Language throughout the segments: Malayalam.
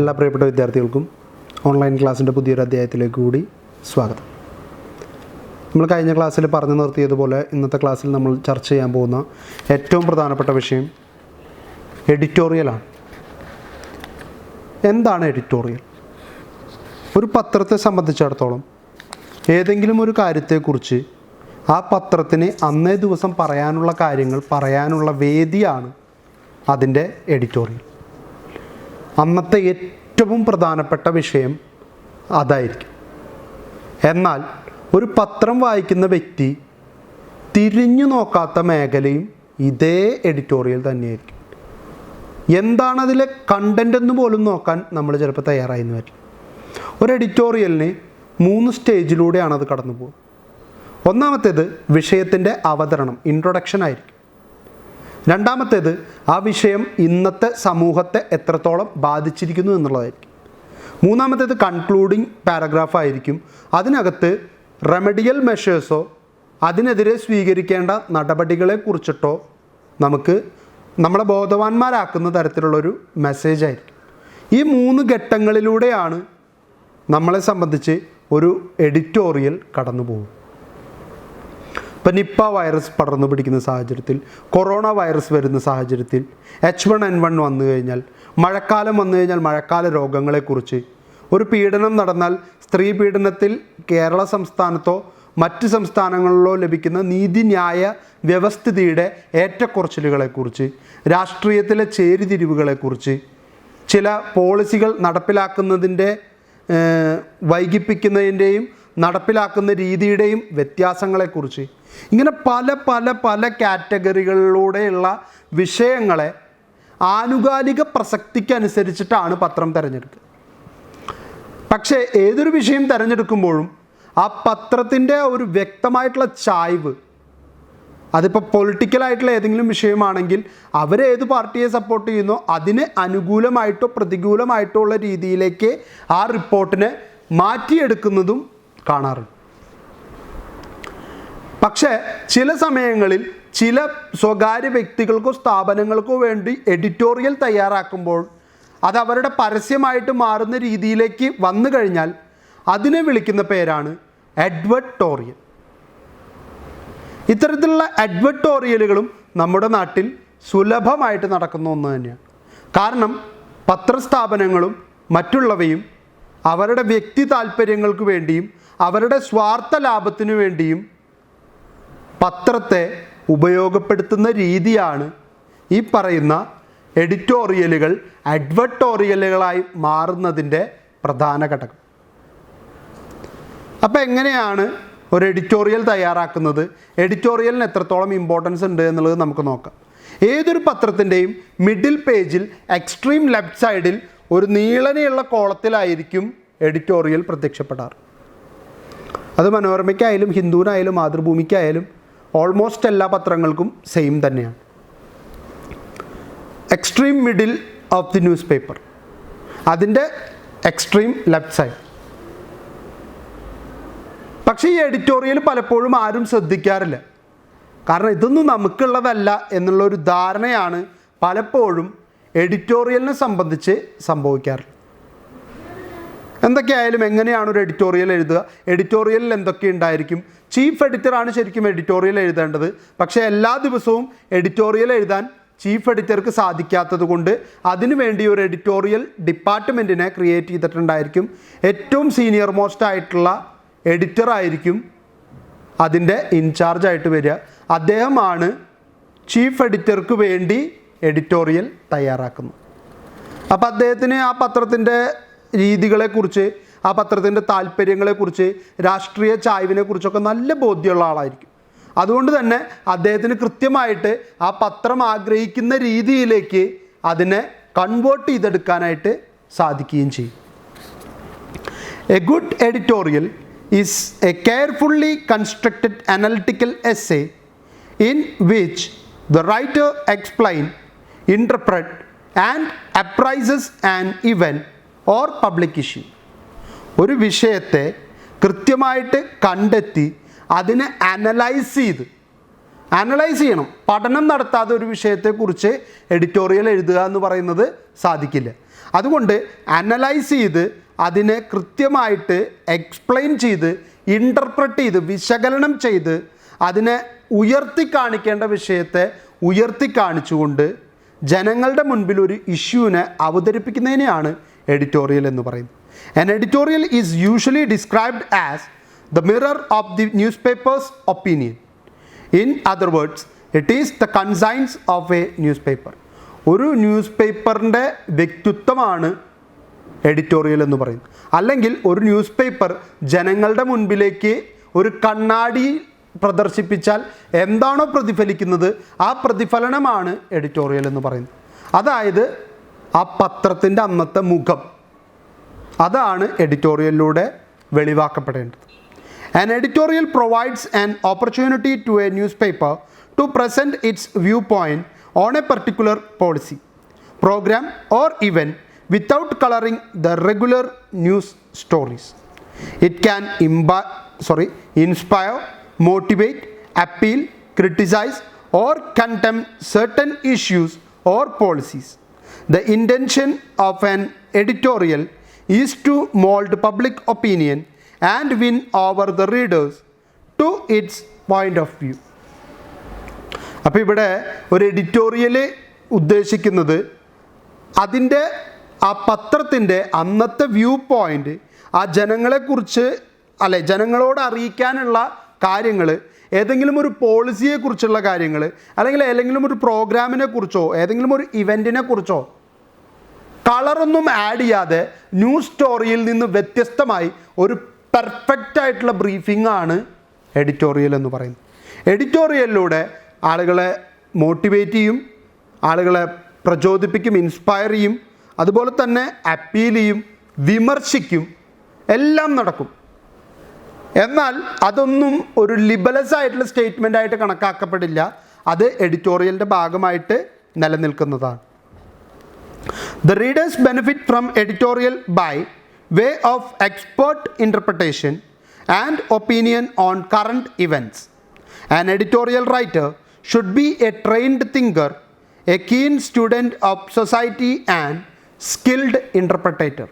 എല്ലാ പ്രിയപ്പെട്ട വിദ്യാർത്ഥികൾക്കും ഓൺലൈൻ ക്ലാസ്സിൻ്റെ പുതിയൊരു അധ്യായത്തിലേക്ക് കൂടി സ്വാഗതം. നമ്മൾ കഴിഞ്ഞ ക്ലാസ്സിൽ പറഞ്ഞു നിർത്തിയതുപോലെ ഇന്നത്തെ ക്ലാസ്സിൽ നമ്മൾ ചർച്ച ചെയ്യാൻ പോകുന്ന ഏറ്റവും പ്രധാനപ്പെട്ട വിഷയം എഡിറ്റോറിയലാണ്. എന്താണ് എഡിറ്റോറിയൽ? ഒരു പത്രത്തെ സംബന്ധിച്ചിടത്തോളം ഏതെങ്കിലും ഒരു കാര്യത്തെക്കുറിച്ച് ആ പത്രത്തിന് അന്നേ ദിവസം പറയാനുള്ള കാര്യങ്ങൾ പറയാനുള്ള വേദിയാണ് അതിൻ്റെ എഡിറ്റോറിയൽ. അന്നത്തെ ഏറ്റവും പ്രധാനപ്പെട്ട വിഷയം അതായിരിക്കും. എന്നാൽ ഒരു പത്രം വായിക്കുന്ന വ്യക്തി തിരിഞ്ഞു നോക്കാത്ത മേഖലയും ഇതേ എഡിറ്റോറിയൽ തന്നെയായിരിക്കും. എന്താണ് അതിലെ കണ്ടൻ്റ് എന്ന് പോലും നോക്കാൻ നമ്മൾ ചിലപ്പോൾ തയ്യാറായെന്ന് വരില്ല. ഒരു എഡിറ്റോറിയലിന് 3 സ്റ്റേജിലൂടെയാണ് അത് കടന്നു പോകുക. ഒന്നാമത്തേത് വിഷയത്തിൻ്റെ അവതരണം, ഇൻട്രൊഡക്ഷൻ ആയിരിക്കും. രണ്ടാമത്തേത് ആ വിഷയം ഇന്നത്തെ സമൂഹത്തെ എത്രത്തോളം ബാധിച്ചിരിക്കുന്നു എന്നുള്ളതായിരിക്കും. മൂന്നാമത്തേത് കൺക്ലൂഡിങ് പാരഗ്രാഫ് ആയിരിക്കും. അതിനകത്ത് റെമഡിയൽ മെഷേഴ്സോ അതിനെതിരെ സ്വീകരിക്കേണ്ട നടപടികളെ കുറിച്ചിട്ടോ നമുക്ക് നമ്മളെ ബോധവാന്മാരാക്കുന്ന തരത്തിലുള്ളൊരു മെസ്സേജ് ആയിരിക്കും. ഈ 3 ഘട്ടങ്ങളിലൂടെയാണ് നമ്മളെ സംബന്ധിച്ച് ഒരു എഡിറ്റോറിയൽ കടന്നു പോകും. ഇപ്പം നിപ്പ വൈറസ് പടർന്നു പിടിക്കുന്ന സാഹചര്യത്തിൽ, കൊറോണ വൈറസ് വരുന്ന സാഹചര്യത്തിൽ, H1N1 വന്നു കഴിഞ്ഞാൽ, മഴക്കാലം വന്നു കഴിഞ്ഞാൽ മഴക്കാല രോഗങ്ങളെക്കുറിച്ച്, ഒരു പീഡനം നടന്നാൽ സ്ത്രീ പീഡനത്തിൽ കേരള സംസ്ഥാനത്തോ മറ്റ് സംസ്ഥാനങ്ങളിലോ ലഭിക്കുന്ന നീതിന്യായ വ്യവസ്ഥിതിയുടെ ഏറ്റക്കുറച്ചിലുകളെക്കുറിച്ച്, രാഷ്ട്രീയത്തിലെ ചേരിതിരിവുകളെക്കുറിച്ച്, ചില പോളിസികൾ നടപ്പിലാക്കുന്നതിൻ്റെ വൈകിപ്പിക്കുന്നതിൻ്റെയും നടപ്പിലാക്കുന്ന രീതിയുടെയും വ്യത്യാസങ്ങളെക്കുറിച്ച്, ഇങ്ങനെ പല പല പല കാറ്റഗറികളിലൂടെയുള്ള വിഷയങ്ങളെ ആനുകാലിക പ്രസക്തിക്കനുസരിച്ചിട്ടാണ് പത്രം തിരഞ്ഞെടുക്കുക. പക്ഷേ ഏതൊരു വിഷയം തിരഞ്ഞെടുക്കുമ്പോഴും ആ പത്രത്തിൻ്റെ ഒരു വ്യക്തമായിട്ടുള്ള ചായ്വ്, അതിപ്പോൾ പൊളിറ്റിക്കലായിട്ടുള്ള ഏതെങ്കിലും വിഷയമാണെങ്കിൽ അവരേത് പാർട്ടിയെ സപ്പോർട്ട് ചെയ്യുന്നോ അതിന് അനുകൂലമായിട്ടോ പ്രതികൂലമായിട്ടോ ഉള്ള രീതിയിലേക്ക് ആ റിപ്പോർട്ടിനെ മാറ്റിയെടുക്കുന്നതും കാണാറുണ്ട്. പക്ഷേ ചില സമയങ്ങളിൽ ചില സ്വകാര്യ വ്യക്തികൾക്കോ സ്ഥാപനങ്ങൾക്കോ വേണ്ടി എഡിറ്റോറിയൽ തയ്യാറാക്കുമ്പോൾ അത് അവരുടെ പരസ്യമായിട്ട് മാറുന്ന രീതിയിലേക്ക് വന്നു കഴിഞ്ഞാൽ അതിനെ വിളിക്കുന്ന പേരാണ് അഡ്വർട്ടോറിയൽ. ഇത്തരത്തിലുള്ള അഡ്വർട്ടോറിയലുകളും നമ്മുടെ നാട്ടിൽ സുലഭമായിട്ട് നടക്കുന്ന ഒന്ന് തന്നെയാണ്. കാരണം പത്രസ്ഥാപനങ്ങളും മറ്റുള്ളവയും അവരുടെ വ്യക്തി താല്പര്യങ്ങൾക്ക് വേണ്ടിയും അവരുടെ സ്വാർത്ഥ ലാഭത്തിനു വേണ്ടിയും പത്രത്തെ ഉപയോഗപ്പെടുത്തുന്ന രീതിയാണ് ഈ പറയുന്ന എഡിറ്റോറിയലുകൾ അഡ്വർട്ടോറിയലുകളായി മാറുന്നതിൻ്റെ പ്രധാന ഘടകം. അപ്പോൾ എങ്ങനെയാണ് ഒരു എഡിറ്റോറിയൽ തയ്യാറാക്കുന്നത്, എഡിറ്റോറിയലിന് എത്രത്തോളം ഇമ്പോർട്ടൻസ് ഉണ്ട് എന്നുള്ളത് നമുക്ക് നോക്കാം. ഏതൊരു പത്രത്തിൻ്റെയും മിഡിൽ പേജിൽ എക്സ്ട്രീം ലെഫ്റ്റ് സൈഡിൽ ഒരു നീളനെയുള്ള കോളത്തിലായിരിക്കും എഡിറ്റോറിയൽ പ്രത്യക്ഷപ്പെടാറ്. അത് മനോരമയ്ക്കായാലും ഹിന്ദുവിനായാലും മാതൃഭൂമിക്കായാലും ഓൾമോസ്റ്റ് എല്ലാ പത്രങ്ങൾക്കും സെയിം തന്നെയാണ്. Extreme middle of the news paper, അതിൻ്റെ എക്സ്ട്രീം ലെഫ്റ്റ് സൈഡ്. പക്ഷേ ഈ എഡിറ്റോറിയൽ പലപ്പോഴും ആരും ശ്രദ്ധിക്കാറില്ല. കാരണം ഇതൊന്നും നമുക്കുള്ളതല്ല എന്നുള്ളൊരു ധാരണയാണ് പലപ്പോഴും എഡിറ്റോറിയലിനെ സംബന്ധിച്ച് സംഭവിക്കാറുള്ളത്. എന്തൊക്കെയായാലും എങ്ങനെയാണ് ഒരു എഡിറ്റോറിയൽ എഴുതുക, എഡിറ്റോറിയലിൽ എന്തൊക്കെ ഉണ്ടായിരിക്കും? ചീഫ് എഡിറ്ററാണ് ശരിക്കും എഡിറ്റോറിയൽ എഴുതേണ്ടത്. പക്ഷേ എല്ലാ ദിവസവും എഡിറ്റോറിയൽ എഴുതാൻ ചീഫ് എഡിറ്റർക്ക് സാധിക്കാത്തത് കൊണ്ട് അതിനുവേണ്ടി ഒരു എഡിറ്റോറിയൽ ഡിപ്പാർട്ട്മെൻറ്റിനെ ക്രിയേറ്റ് ചെയ്തിട്ടുണ്ടായിരിക്കും. ഏറ്റവും സീനിയർ മോസ്റ്റ് ആയിട്ടുള്ള എഡിറ്ററായിരിക്കും അതിൻ്റെ ഇൻചാർജായിട്ട് വരിക. അദ്ദേഹമാണ് ചീഫ് എഡിറ്റർക്ക് വേണ്ടി എഡിറ്റോറിയൽ തയ്യാറാക്കുന്നത്. അപ്പോൾ അദ്ദേഹത്തിന് ആ പത്രത്തിൻ്റെ രീതികളെക്കുറിച്ച്, ആ പത്രത്തിൻ്റെ താല്പര്യങ്ങളെക്കുറിച്ച്, രാഷ്ട്രീയ ചായ്വിനെക്കുറിച്ചൊക്കെ നല്ല ബോധ്യമുള്ള ആളായിരിക്കും. അതുകൊണ്ട് തന്നെ അദ്ദേഹത്തിന് കൃത്യമായിട്ട് ആ പത്രം ആഗ്രഹിക്കുന്ന രീതിയിലേക്ക് അതിനെ കൺവേർട്ട് ചെയ്തെടുക്കാനായിട്ട് സാധിക്കുകയും ചെയ്യും. A good editorial is A carefully constructed analytical essay in which the writer explains, interprets and appraises an event or public issue. ഒരു വിഷയത്തെ കൃത്യമായിട്ട് കണ്ടെത്തി അതിനെ അനലൈസ് ചെയ്ത് അനലൈസ് ചെയ്യണം. പഠനം നടത്താതെ ഒരു വിഷയത്തെക്കുറിച്ച് എഡിറ്റോറിയൽ എഴുതുക എന്ന് പറയുന്നത് സാധിക്കില്ല. അതുകൊണ്ട് അനലൈസ് ചെയ്ത് അതിനെ കൃത്യമായിട്ട് എക്സ്പ്ലെയിൻ ചെയ്ത് ഇൻ്റർപ്രറ്റ് ചെയ്ത് വിശകലനം ചെയ്ത് അതിനെ ഉയർത്തി കാണിക്കേണ്ട വിഷയത്തെ ഉയർത്തി കാണിച്ചുകൊണ്ട് ജനങ്ങളുടെ മുൻപിൽ ഒരു ഇഷ്യൂവിനെ അവതരിപ്പിക്കുന്നതിനെയാണ് എഡിറ്റോറിയൽ എന്ന് പറയുന്നത്. An editorial is usually described as the mirror of the newspaper's opinion. In other words, it is the conscience of a newspaper. ഒരു ന്യൂസ് പേപ്പറിൻ്റെ വ്യക്തിത്വമാണ് എഡിറ്റോറിയൽ എന്ന് പറയുന്നത്. അല്ലെങ്കിൽ ഒരു ന്യൂസ് പേപ്പർ ജനങ്ങളുടെ മുൻപിലേക്ക് ഒരു കണ്ണാടി പ്രദർശിപ്പിച്ചാൽ എന്താണോ പ്രതിഫലിക്കുന്നത് ആ പ്രതിഫലനമാണ് എഡിറ്റോറിയൽ എന്ന് പറയുന്നത്. അതായത് ആ പത്രത്തിൻ്റെ അന്നത്തെ മുഖം, അതാണ് എഡിറ്റോറിയലിലൂടെ വെളിവാക്കപ്പെടേണ്ടത്. An editorial provides an opportunity to a newspaper to present its viewpoint on a particular policy, program or event without coloring the regular news stories. It can inspire, motivate, appeal, criticize or condemn certain issues or policies. The intention of an editorial is to mold public opinion and win over the readers to its point of view. അപ്പോൾ ഇവിടെ ഒരു എഡിറ്റോറിയൽ ഉദ്ദേശിക്കുന്നത് അതിൻ്റെ ആ പത്രത്തിൻ്റെ അന്നത്തെ വ്യൂ പോയിൻ്റ് ആ ജനങ്ങളെക്കുറിച്ച് ജനങ്ങളോട് അറിയിക്കാനുള്ള കാര്യങ്ങൾ, ഏതെങ്കിലും ഒരു പോളിസിയെക്കുറിച്ചുള്ള കാര്യങ്ങൾ, അല്ലെങ്കിൽ ഏതെങ്കിലും ഒരു പ്രോഗ്രാമിനെ കുറിച്ചോ ഏതെങ്കിലും ഒരു ഇവൻറ്റിനെ കുറിച്ചോ കളറൊന്നും ആഡ് ചെയ്യാതെ ന്യൂസ് സ്റ്റോറിയിൽ നിന്ന് വ്യത്യസ്തമായി ഒരു പെർഫെക്റ്റ് ആയിട്ടുള്ള ബ്രീഫിംഗ് ആണ് എഡിറ്റോറിയൽ എന്ന് പറയുന്നത്. എഡിറ്റോറിയലിലൂടെ ആളുകളെ മോട്ടിവേറ്റ് ചെയ്യും, ആളുകളെ പ്രചോദിപ്പിക്കും, ഇൻസ്പയർ ചെയ്യും, അതുപോലെ തന്നെ അപ്പീൽ ചെയ്യും, വിമർശിക്കും, എല്ലാം നടക്കും. എന്നാൽ അതൊന്നും ഒരു ലിബറൽസ് ആയിട്ടുള്ള സ്റ്റേറ്റ്മെൻ്റ് ആയിട്ട് കണക്കാക്കപ്പെടില്ല. അത് എഡിറ്റോറിയലിൻ്റെ ഭാഗമായിട്ട് നിലനിൽക്കുന്നതാണ്. The readers benefit from editorial by way of expert interpretation and opinion on current events. An editorial writer should be a trained thinker, a keen student of society and skilled interpreter.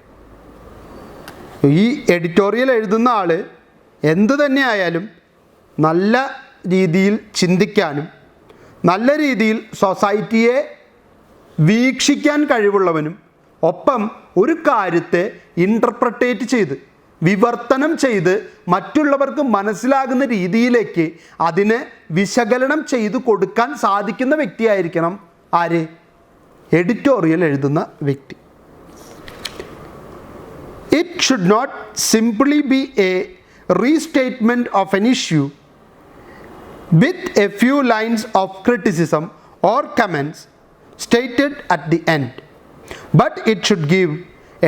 ഈ എഡിറ്റോറിയൽ എഴുതുന്ന ആൾ എന്തു തന്നെയായാലും നല്ല രീതിയിൽ ചിന്തിക്കാനും നല്ല രീതിയിൽ സൊസൈറ്റിയെ വീക്ഷിക്കാൻ കഴിവുള്ളവനും ഒപ്പം ഒരു കാര്യത്തെ ഇൻ്റർപ്രറ്റേറ്റ് ചെയ്ത് വിവർത്തനം ചെയ്ത് മറ്റുള്ളവർക്ക് മനസ്സിലാകുന്ന രീതിയിലേക്ക് അതിനെ വിശകലനം ചെയ്ത് കൊടുക്കാൻ സാധിക്കുന്ന വ്യക്തിയായിരിക്കണം ആര്? എഡിറ്റോറിയൽ എഴുതുന്ന വ്യക്തി. It should not simply be a restatement of an issue with a few lines of criticism or comments stated at the end, but it should give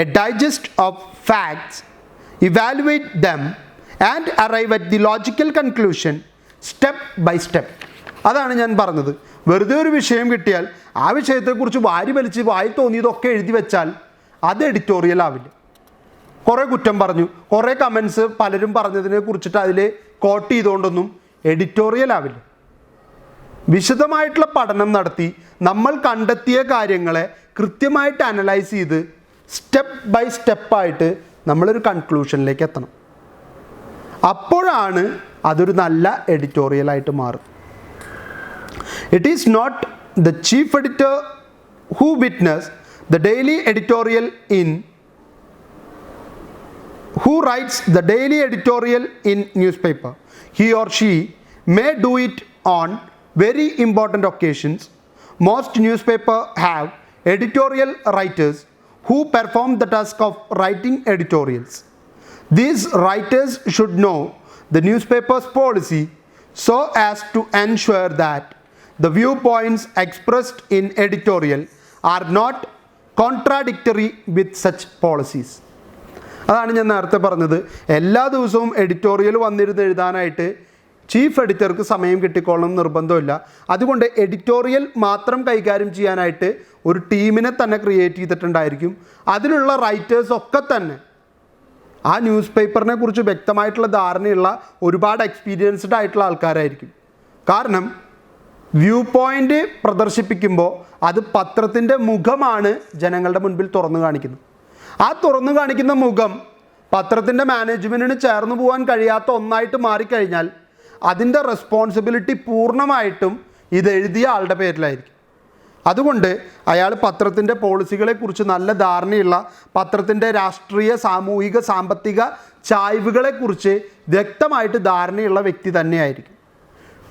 a digest of facts, evaluate them and arrive at the logical conclusion step by step. അതാണ് ഞാൻ പറഞ്ഞത്. വെറുതെ ഒരു വിഷയം കിട്ടിയാൽ ആ വിഷയത്തെക്കുറിച്ച് വാരി വലിച്ച് വായി തോന്നിയതൊക്കെ എഴുതി വെച്ചാൽ അത് എഡിറ്റോറിയൽ ആവില്ല. കുറേ കുറ്റം പറഞ്ഞു, കുറേ കമൻസ് പലരും പറഞ്ഞതിനെ കുറിച്ചിട്ട് അതിൽ കോട്ട് ചെയ്തുകൊണ്ടൊന്നും എഡിറ്റോറിയൽ ആവില്ല. വിശദമായിട്ടുള്ള പഠനം നടത്തി നമ്മൾ കണ്ടെത്തിയ കാര്യങ്ങളെ കൃത്യമായിട്ട് അനലൈസ് ചെയ്ത് സ്റ്റെപ്പ് ബൈ സ്റ്റെപ്പായിട്ട് നമ്മളൊരു കൺക്ലൂഷനിലേക്ക് എത്തണം. അപ്പോഴാണ് അതൊരു നല്ല എഡിറ്റോറിയലായിട്ട് മാറും. It is not the chief editor who witness the daily editorial who writes the daily editorial in newspaper. He or she may do it on very important occasions. Most newspapers have editorial writers who perform the task of writing editorials. These writers should know the newspaper's policy so as to ensure that the viewpoints expressed in editorial are not contradictory with such policies. അതാണ് ഞാൻ നേരത്തെ പറഞ്ഞത്. എല്ലാ ദിവസവും എഡിറ്റോറിയൽ വന്നിരുന്ന് എഴുതാനായിട്ട് ചീഫ് എഡിറ്റർക്ക് സമയം കിട്ടിക്കോളണം നിർബന്ധമില്ല. അതുകൊണ്ട് എഡിറ്റോറിയൽ മാത്രം കൈകാര്യം ചെയ്യാനായിട്ട് ഒരു ടീമിനെ തന്നെ ക്രിയേറ്റ് ചെയ്തിട്ടുണ്ടായിരിക്കും. അതിലുള്ള റൈറ്റേഴ്സൊക്കെ തന്നെ ആ ന്യൂസ് പേപ്പറിനെ കുറിച്ച് വ്യക്തമായിട്ടുള്ള ധാരണയുള്ള ഒരുപാട് എക്സ്പീരിയൻസ്ഡ് ആയിട്ടുള്ള ആൾക്കാരായിരിക്കും. കാരണം വ്യൂ പോയിൻ്റ് പ്രദർശിപ്പിക്കുമ്പോൾ അത് പത്രത്തിൻ്റെ മുഖമാണ് ജനങ്ങളുടെ മുൻപിൽ തുറന്നു കാണിക്കുന്നത്. ആ തുറന്നു കാണിക്കുന്ന മുഖം പത്രത്തിൻ്റെ മാനേജ്മെൻറ്റിന് ചേർന്ന് പോകാൻ കഴിയാത്ത ഒന്നായിട്ട് മാറിക്കഴിഞ്ഞാൽ അതിൻ്റെ റെസ്പോൺസിബിലിറ്റി പൂർണ്ണമായിട്ടും ഇതെഴുതിയ ആളുടെ പേരിലായിരിക്കും. അതുകൊണ്ട് അയാൾ പത്രത്തിൻ്റെ പോളിസികളെക്കുറിച്ച് നല്ല ധാരണയുള്ള, പത്രത്തിൻ്റെ രാഷ്ട്രീയ, സാമൂഹിക, സാമ്പത്തിക ചായ്വുകളെക്കുറിച്ച് വ്യക്തമായിട്ട് ധാരണയുള്ള വ്യക്തി തന്നെയായിരിക്കും.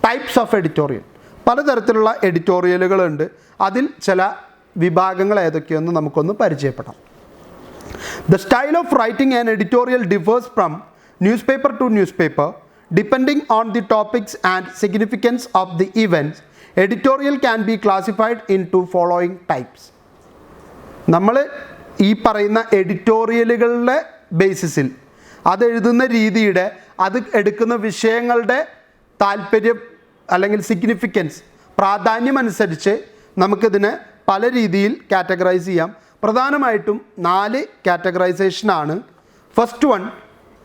ടൈപ്സ് ഓഫ് എഡിറ്റോറിയൽ, പലതരത്തിലുള്ള എഡിറ്റോറിയലുകളുണ്ട്. അതിൽ ചില വിഭാഗങ്ങൾ ഏതൊക്കെയെന്ന് നമുക്കൊന്ന് പരിചയപ്പെടാം. The style of writing an editorial differs from newspaper to newspaper. Depending on the topics and significance of the events, editorial can be classified into following types. നമ്മൾ ഈ പറയുന്ന എഡിറ്റോറിയലുകളുടെ ബേസിസിൽ അത് എഴുതുന്ന രീതിയുടെ, അത് എടുക്കുന്ന വിഷയങ്ങളുടെ താല്പര്യം അല്ലെങ്കിൽ സിഗ്നിഫിക്കൻസ്, പ്രാധാന്യമനുസരിച്ച് നമുക്കിതിനെ പല രീതിയിൽ കാറ്റഗറൈസ് ചെയ്യാം. പ്രധാനമായിട്ടും 4 കാറ്റഗറൈസേഷനാണ്. First one,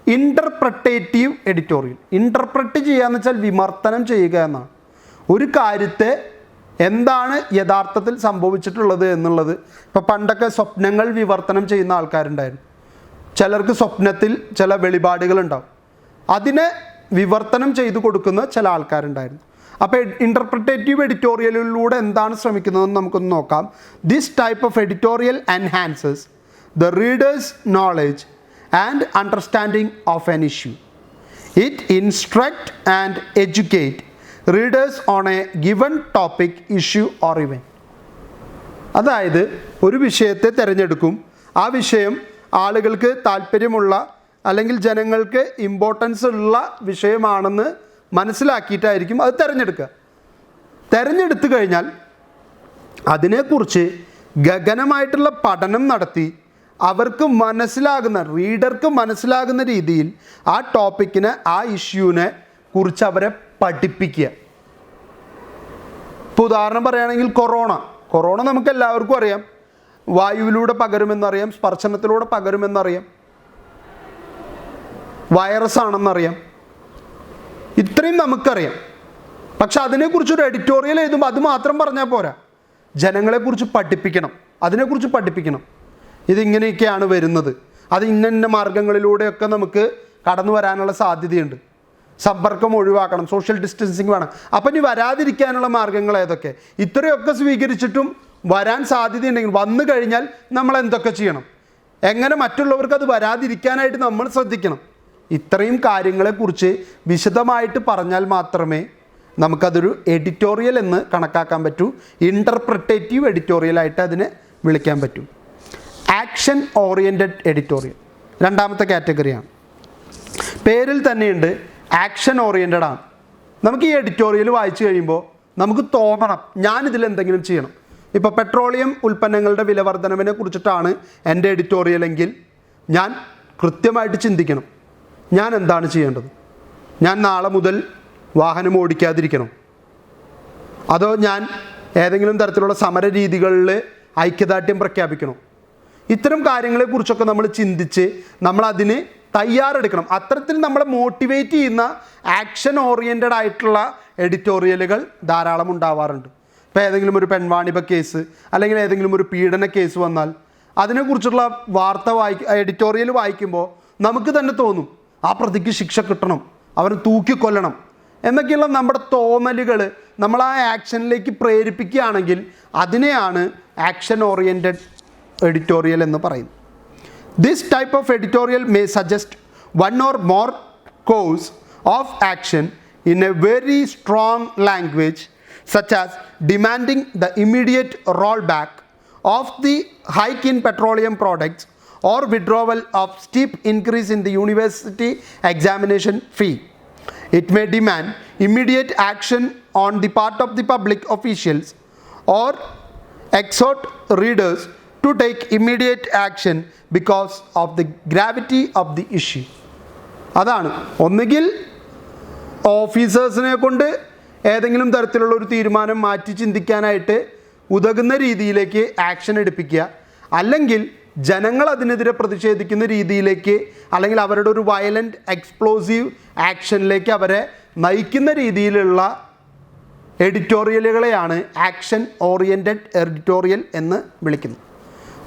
interpretative editorial. Interpret ചെയ്യുക എന്ന് വെച്ചാൽ വിമർത്തനം ചെയ്യുക എന്നാണ്. ഒരു കാര്യത്തെ എന്താണ് യഥാർത്ഥത്തിൽ സംഭവിച്ചിട്ടുള്ളത് എന്നുള്ളത്. ഇപ്പോൾ പണ്ടൊക്കെ സ്വപ്നങ്ങൾ വിവർത്തനം ചെയ്യുന്ന ആൾക്കാരുണ്ടായിരുന്നു. ചിലർക്ക് സ്വപ്നത്തിൽ ചില വെളിപാടുകളുണ്ടാവും, അതിനെ വിവർത്തനം ചെയ്തു കൊടുക്കുന്ന ചില ആൾക്കാരുണ്ടായിരുന്നു. അപ്പോൾ ഇൻ്റർപ്രിറ്റേറ്റീവ് എഡിറ്റോറിയലിലൂടെ എന്താണ് ശ്രമിക്കുന്നതെന്ന് നമുക്കൊന്ന് നോക്കാം. This type of editorial enhances the readers knowledge and understanding of an issue. It instruct and educate readers on A given topic, issue or event. അതായത് ഒരു വിഷയത്തെ തിരഞ്ഞെടുക്കും, ആ വിഷയം ആളുകൾക്ക് താല്പര്യമുള്ള അല്ലെങ്കിൽ ജനങ്ങൾക്ക് ഇമ്പോർട്ടൻസ് ഉള്ള വിഷയമാണെന്ന് മനസ്സിലാക്കിയിട്ടായിരിക്കും അത് തിരഞ്ഞെടുത്തു കഴിഞ്ഞാൽ അതിനെക്കുറിച്ച് ഗഹനമായിട്ടുള്ള പഠനം നടത്തി അവർക്ക് മനസ്സിലാകുന്ന, റീഡർക്ക് മനസ്സിലാകുന്ന രീതിയിൽ ആ ടോപ്പിക്കിനെ, ആ ഇഷ്യൂവിനെ കുറിച്ച് അവരെ പഠിപ്പിക്കുക. ഇപ്പോൾ ഉദാഹരണം പറയുകയാണെങ്കിൽ കൊറോണ നമുക്ക് എല്ലാവർക്കും അറിയാം. വായുവിലൂടെ പകരുമെന്നറിയാം, സ്പർശനത്തിലൂടെ പകരുമെന്നറിയാം, വൈറസ് ആണെന്നറിയാം. ഇത്രയും നമുക്കറിയാം. പക്ഷെ അതിനെക്കുറിച്ചൊരു എഡിറ്റോറിയൽ എഴുതുമ്പോൾ അത് മാത്രം പറഞ്ഞാൽ പോരാ, ജനങ്ങളെക്കുറിച്ച് പഠിപ്പിക്കണം, അതിനെക്കുറിച്ച് പഠിപ്പിക്കണം. ഇതിങ്ങനെയൊക്കെയാണ് വരുന്നത്, അത് ഇന്ന മാർഗങ്ങളിലൂടെയൊക്കെ നമുക്ക് കടന്നു വരാനുള്ള സാധ്യതയുണ്ട്, സമ്പർക്കം ഒഴിവാക്കണം, സോഷ്യൽ ഡിസ്റ്റൻസിങ് വേണം. അപ്പം ഇനി വരാതിരിക്കാനുള്ള മാർഗങ്ങൾ ഏതൊക്കെ, ഇത്രയൊക്കെ സ്വീകരിച്ചിട്ടും വരാൻ സാധ്യതയുണ്ടെങ്കിൽ വന്നു കഴിഞ്ഞാൽ നമ്മൾ എന്തൊക്കെ ചെയ്യണം, എങ്ങനെ മറ്റുള്ളവർക്ക് അത് വരാതിരിക്കാനായിട്ട് നമ്മൾ ശ്രദ്ധിക്കണം. ഇത്രയും കാര്യങ്ങളെക്കുറിച്ച് വിശദമായിട്ട് പറഞ്ഞാൽ മാത്രമേ നമുക്കതൊരു എഡിറ്റോറിയൽ എന്ന് കണക്കാക്കാൻ പറ്റൂ. ഇൻ്റർപ്രിറ്റേറ്റീവ് എഡിറ്റോറിയലായിട്ട് അതിനെ വിളിക്കാൻ പറ്റൂ. ആക്ഷൻ ഓറിയൻറ്റഡ് എഡിറ്റോറിയൽ രണ്ടാമത്തെ കാറ്റഗറിയാണ്. പേരിൽ തന്നെയുണ്ട്, ആക്ഷൻ ഓറിയൻറ്റഡ് ആണ്. നമുക്ക് ഈ എഡിറ്റോറിയൽ വായിച്ചു കഴിയുമ്പോൾ നമുക്ക് തോന്നണം ഞാനിതിൽ എന്തെങ്കിലും ചെയ്യണം. ഇപ്പോൾ പെട്രോളിയം ഉൽപ്പന്നങ്ങളുടെ വിലവർധനവിനെ കുറിച്ചിട്ടാണ് എൻ്റെ എഡിറ്റോറിയൽ എങ്കിൽ ഞാൻ കൃത്യമായിട്ട് ചിന്തിക്കണം, ഞാൻ എന്താണ് ചെയ്യേണ്ടത്. ഞാൻ നാളെ മുതൽ വാഹനം ഓടിക്കാതിരിക്കണം, അതോ ഞാൻ ഏതെങ്കിലും തരത്തിലുള്ള സമര രീതികളിൽ ഐക്യദാർഢ്യം പ്രഖ്യാപിക്കണം. ഇത്തരം കാര്യങ്ങളെക്കുറിച്ചൊക്കെ നമ്മൾ ചിന്തിച്ച് നമ്മളതിന് തയ്യാറെടുക്കണം. അത്തരത്തിൽ നമ്മളെ മോട്ടിവേറ്റ് ചെയ്യുന്ന ആക്ഷൻ ഓറിയൻറ്റഡ് ആയിട്ടുള്ള എഡിറ്റോറിയലുകൾ ധാരാളം ഉണ്ടാവാറുണ്ട്. ഇപ്പോൾ ഏതെങ്കിലും ഒരു പെൺവാണിഭ കേസ് അല്ലെങ്കിൽ ഏതെങ്കിലും ഒരു പീഡന കേസ് വന്നാൽ അതിനെക്കുറിച്ചുള്ള എഡിറ്റോറിയൽ വായിക്കുമ്പോൾ നമുക്ക് തന്നെ തോന്നും ആ പ്രതിക്ക് ശിക്ഷ കിട്ടണം, അവന് തൂക്കിക്കൊല്ലണം എന്നൊക്കെയുള്ള നമ്മുടെ തോന്നലുകൾ നമ്മൾ ആ ആക്ഷനിലേക്ക് പ്രേരിപ്പിക്കുകയാണെങ്കിൽ അതിനെയാണ് ആക്ഷൻ ഓറിയൻറ്റഡ് എഡിറ്റോറിയൽ എന്ന് പറയുന്നത്. This type of editorial may suggest one or more course of action in a very strong language, such as demanding the immediate rollback of the hike in petroleum products or withdrawal of steep increase in the university examination fee. It may demand immediate action on the part of the public officials or exhort readers to take immediate action because of the gravity of the issue. അതാണ്, ഒന്നുകിൽ ഓഫീസേഴ്സിനെ കൊണ്ട് ഏതെങ്കിലും തരത്തിലുള്ള ഒരു തീരുമാനം മാറ്റി ചിന്തിക്കാനായിട്ട് ഉതകുന്ന രീതിയിലേക്ക് ആക്ഷൻ എടുപ്പിക്കുക, അല്ലെങ്കിൽ ജനങ്ങൾ അതിനെതിരെ പ്രതിഷേധിക്കുന്ന രീതിയിലേക്ക് അല്ലെങ്കിൽ അവരുടെ ഒരു വയലൻറ്റ് എക്സ്പ്ലോസീവ് ആക്ഷനിലേക്ക് അവരെ നയിക്കുന്ന രീതിയിലുള്ള എഡിറ്റോറിയലുകളെയാണ് ആക്ഷൻ ഓറിയൻറ്റഡ് എഡിറ്റോറിയൽ എന്ന് വിളിക്കുന്നത്.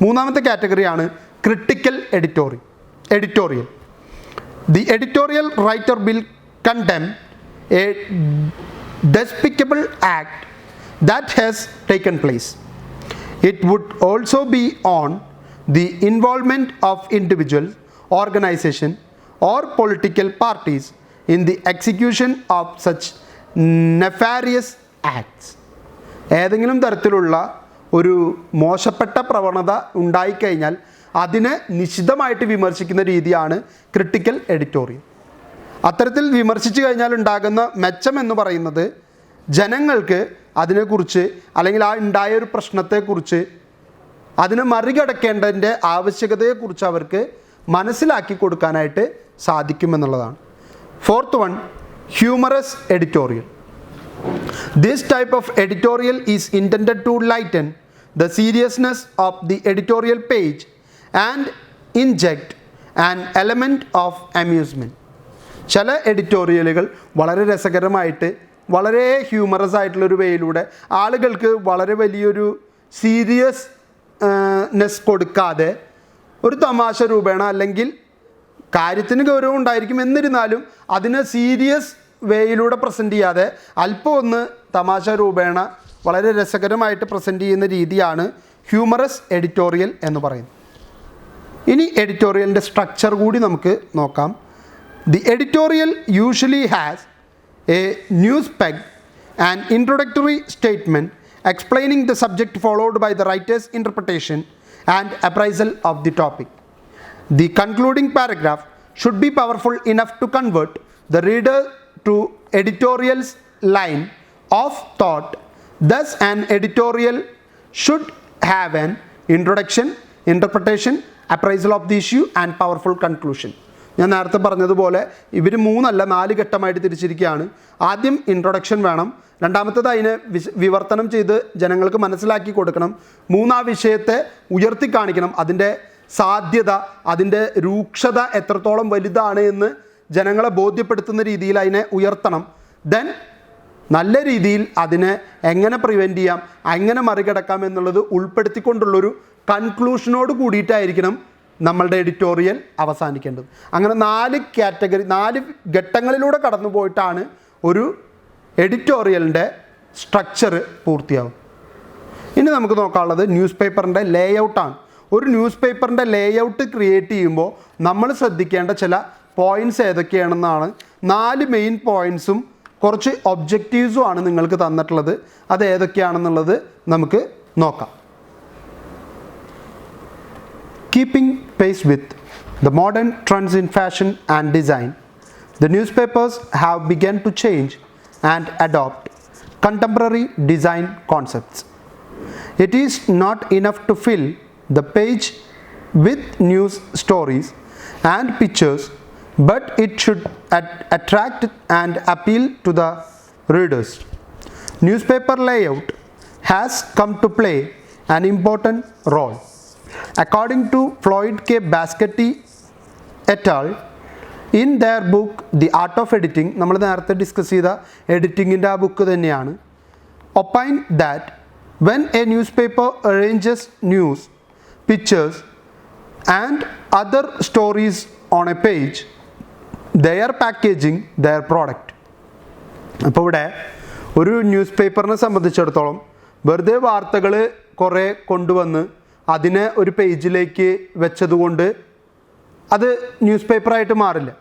മൂന്നാമത്തെ കാറ്റഗറിയാണ് critical editorial. The editorial writer will condemn a despicable act that has taken place. It would also be on the involvement of individuals, organizations, or political parties in the execution of such nefarious acts. ഏതെങ്കിലും തരത്തിലുള്ള ഒരു മോശപ്പെട്ട പ്രവണത ഉണ്ടായിക്കഴിഞ്ഞാൽ അതിനെ നിശിതമായിട്ട് വിമർശിക്കുന്ന രീതിയാണ് ക്രിട്ടിക്കൽ എഡിറ്റോറിയൽ. അത്തരത്തിൽ വിമർശിച്ചു കഴിഞ്ഞാൽ ഉണ്ടാകുന്ന മെച്ചം എന്ന് പറയുന്നത് ജനങ്ങൾക്ക് അതിനെക്കുറിച്ച് അല്ലെങ്കിൽ ആ ഉണ്ടായ ഒരു പ്രശ്നത്തെക്കുറിച്ച് അതിനെ മറികടക്കേണ്ടതിൻ്റെ ആവശ്യകതയെക്കുറിച്ച് അവർക്ക് മനസ്സിലാക്കി കൊടുക്കാനായിട്ട് സാധിക്കുമെന്നുള്ളതാണ്. Fourth one, humorous editorial. This type of editorial is intended to lighten the seriousness of the editorial page and inject an element of amusement. ചില എഡിറ്റോറിയലുകൾ വളരെ രസകരമായിട്ട് വളരെ ഹ്യൂമറസ് ആയിട്ടുള്ളൊരു വേയിലൂടെ ആളുകൾക്ക് വളരെ വലിയൊരു സീരിയസ്നെസ് കൊടുക്കാതെ ഒരു തമാശ രൂപേണ അല്ലെങ്കിൽ കാര്യത്തിന് ഗൗരവം ഉണ്ടായിരിക്കും എന്നിരുന്നാലും അതിനെ സീരിയസ് വേയിലൂടെ പ്രസൻറ്റ് ചെയ്യാതെ അല്പം ഒന്ന് തമാശ രൂപേണ വളരെ രസകരമായിട്ട് പ്രസൻറ്റ് ചെയ്യുന്ന രീതിയാണ് ഹ്യൂമറസ് എഡിറ്റോറിയൽ എന്ന് പറയുന്നത്. ഇനി എഡിറ്റോറിയലിൻ്റെ സ്ട്രക്ചർ കൂടി നമുക്ക് നോക്കാം. The editorial usually has a news peg, an introductory statement explaining the subject followed by the writer's interpretation and appraisal of the topic. The concluding paragraph should be powerful enough to convert the reader to editorial's line of thought. Thus, an editorial should have an introduction, interpretation, appraisal of the issue and powerful conclusion. ഞാൻ നേരത്തെ പറഞ്ഞതുപോലെ ഇവർ 3 അല്ല 4 ഘട്ടമായിട്ട് തിരിച്ചിരിക്കുകയാണ്. ആദ്യം ഇൻട്രൊഡക്ഷൻ വേണം, രണ്ടാമത്തേത് അതിനെ വിവർത്തനം ചെയ്ത് ജനങ്ങൾക്ക് മനസ്സിലാക്കി കൊടുക്കണം, 3 വിഷയത്തെ ഉയർത്തി കാണിക്കണം, അതിൻ്റെ സാധ്യത അതിൻ്റെ രൂക്ഷത എത്രത്തോളം വലുതാണ് എന്ന് ജനങ്ങളെ ബോധ്യപ്പെടുത്തുന്ന രീതിയിൽ അതിനെ ഉയർത്തണം. ദെൻ നല്ല രീതിയിൽ അതിനെ എങ്ങനെ പ്രിവെൻറ്റ് ചെയ്യാം, എങ്ങനെ മറികടക്കാം എന്നുള്ളത് ഉൾപ്പെടുത്തിക്കൊണ്ടുള്ളൊരു കൺക്ലൂഷനോട് കൂടിയിട്ടായിരിക്കണം നമ്മളുടെ എഡിറ്റോറിയൽ അവസാനിക്കേണ്ടത്. അങ്ങനെ 4 ഘട്ടങ്ങളിലൂടെ കടന്നു പോയിട്ടാണ് ഒരു എഡിറ്റോറിയലിൻ്റെ സ്ട്രക്ചർ പൂർത്തിയാവും. ഇനി നമുക്ക് നോക്കാനുള്ളത് ന്യൂസ് പേപ്പറിൻ്റെ ലേഔട്ടാണ്. ഒരു ന്യൂസ് പേപ്പറിൻ്റെ ലേഔട്ട് ക്രിയേറ്റ് ചെയ്യുമ്പോൾ നമ്മൾ ശ്രദ്ധിക്കേണ്ട ചില പോയിൻറ്റ്സ് ഏതൊക്കെയാണെന്നാണ്. 4 മെയിൻ പോയിൻറ്റ്സും കുറച്ച് ഒബ്ജക്റ്റീവ്സും ആണ് നിങ്ങൾക്ക് തന്നിട്ടുള്ളത്. അത് ഏതൊക്കെയാണെന്നുള്ളത് നമുക്ക് നോക്കാം. Keeping pace with the modern trends in fashion and design, the newspapers have begun to change and adopt contemporary design concepts. It is not enough to fill the page with news stories and pictures, but it should attract and appeal to the readers. Newspaper layout has come to play an important role. According to Floyd K. Basketti et al. In their book The Art of Editing, നമ്മൾ നേരത്തെ ഡിസ്കസ് ചെയ്ത എഡിറ്റിങ്ങിൻ്റെ ആ ബുക്ക് തന്നെയാണ്, opine that when a newspaper arranges news, pictures and other stories on a page, they are packaging their product. അപ്പോൾ ഇവിടെ ഒരു ന്യൂസ് പേപ്പറിനെ സംബന്ധിച്ചിടത്തോളം വെറുതെ വാർത്തകൾ കുറേ കൊണ്ടുവന്ന് അതിനെ ഒരു പേജിലേക്ക് വെച്ചതുകൊണ്ട് അത് ന്യൂസ് പേപ്പറായിട്ട് മാറില്ല.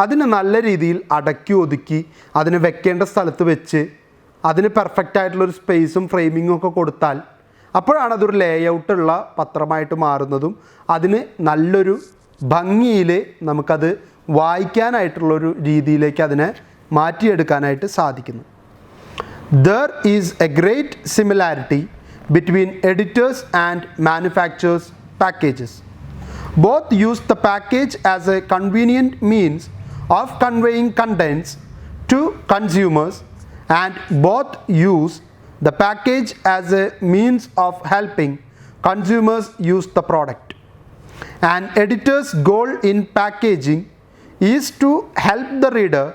അതിന് നല്ല രീതിയിൽ അടക്കി ഒതുക്കി അതിനെ വെക്കേണ്ട സ്ഥലത്ത് വെച്ച് അതിന് പെർഫെക്റ്റ് ആയിട്ടുള്ളൊരു സ്പേസും ഫ്രെയിമിങ്ങും ഒക്കെ കൊടുത്താൽ അപ്പോഴാണ് അതൊരു ലേഔട്ടുള്ള പത്രമായിട്ട് മാറുന്നതും അതിന് നല്ലൊരു ഭംഗിയിൽ നമുക്കത് വായിക്കാനായിട്ടുള്ളൊരു രീതിയിലേക്ക് അതിനെ മാറ്റിയെടുക്കാനായിട്ട് സാധിക്കുന്നു. There is a great similarity between editors and manufacturers' packages. Both use the package as a convenient means of conveying contents to consumers, and both use the package as a means of helping consumers use the product. An editor's goal in packaging is to help the reader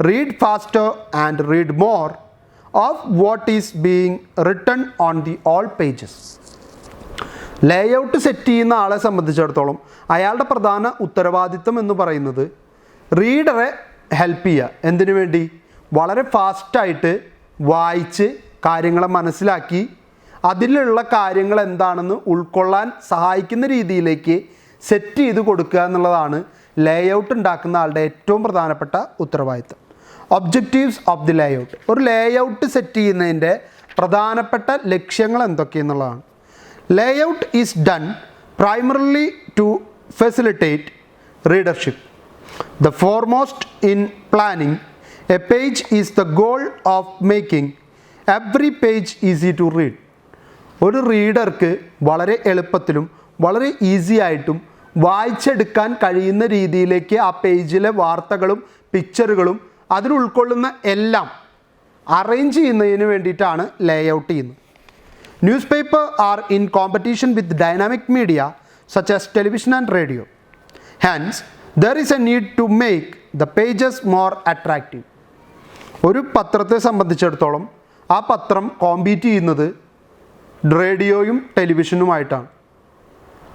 read faster and read more, of what is being written on the all pages. Layout set ചെയ്യുന്ന ആളെ സംബന്ധിച്ചിടത്തോളം അയാളുടെ പ്രധാന ഉത്തരവാദിത്വം എന്ന് പറയുന്നത് റീഡറെ ഹെൽപ്പ് ചെയ്യുക. എന്തിനു വേണ്ടി? വളരെ ഫാസ്റ്റായിട്ട് വായിച്ച് കാര്യങ്ങളെ മനസ്സിലാക്കി അതിലുള്ള കാര്യങ്ങൾ എന്താണെന്ന് ഉൾക്കൊള്ളാൻ സഹായിക്കുന്ന രീതിയിലേക്ക് സെറ്റ് ചെയ്ത് കൊടുക്കുക എന്നുള്ളതാണ് ലേഔട്ട് ഉണ്ടാക്കുന്ന ആളുടെ ഏറ്റവും പ്രധാനപ്പെട്ട ഉത്തരവാദിത്തം. Objectives of the layout. ഒരു ലേഔട്ട് സെറ്റ് ചെയ്യുന്നതിൻ്റെ പ്രധാനപ്പെട്ട ലക്ഷ്യങ്ങൾ എന്തൊക്കെയെന്നുള്ളതാണ്. Layout is done primarily to facilitate readership. The foremost in planning a page is the goal of making every page easy to read. ഒരു റീഡർക്ക് വളരെ എളുപ്പത്തിലും വളരെ ഈസി ആയിട്ടും വായിച്ചെടുക്കാൻ കഴിയുന്ന രീതിയിലേക്ക് ആ പേജിലെ വാർത്തകളും പിക്ചറുകളും അതിൽ ഉൾക്കൊള്ളുന്ന എല്ലാം അറേഞ്ച് ചെയ്യുന്നതിന് വേണ്ടിയിട്ടാണ് ലേഔട്ട് ചെയ്യുന്നത്. News paper are in competition with dynamic media such as television and radio. Hence, there is a need to make the pages more attractive. ഒരു പത്രത്തെ സംബന്ധിച്ചിടത്തോളം ആ പത്രം കോമ്പീറ്റ് ചെയ്യുന്നത് റേഡിയോയും ടെലിവിഷനുമായിട്ടാണ്.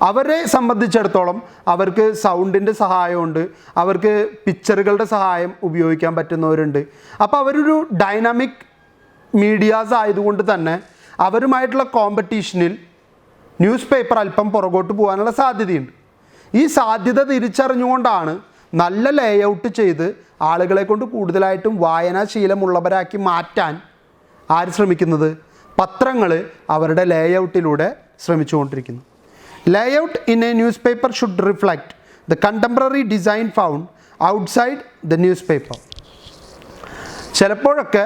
അവരെ സംബന്ധിച്ചിടത്തോളം അവർക്ക് സൗണ്ടിൻ്റെ സഹായമുണ്ട്, അവർക്ക് പിക്ചറുകളുടെ സഹായം ഉപയോഗിക്കാൻ പറ്റുന്നവരുണ്ട്. അപ്പോൾ അവരൊരു ഡൈനാമിക് മീഡിയാസ് ആയതുകൊണ്ട് തന്നെ അവരുമായിട്ടുള്ള കോമ്പറ്റീഷനിൽ ന്യൂസ് പേപ്പർ അല്പം പുറകോട്ട് പോകാനുള്ള സാധ്യതയുണ്ട്. ഈ സാധ്യത തിരിച്ചറിഞ്ഞുകൊണ്ടാണ് നല്ല ലേഔട്ട് ചെയ്ത് ആളുകളെ കൊണ്ട് കൂടുതലായിട്ടും വായനാശീലമുള്ളവരാക്കി മാറ്റാൻ ആര് ശ്രമിക്കുന്നത്? പത്രങ്ങൾ അവരുടെ ലേഔട്ടിലൂടെ ശ്രമിച്ചുകൊണ്ടിരിക്കുന്നു. Layout in a newspaper should reflect the contemporary design found outside the newspaper. ചിലപ്പോഴൊക്കെ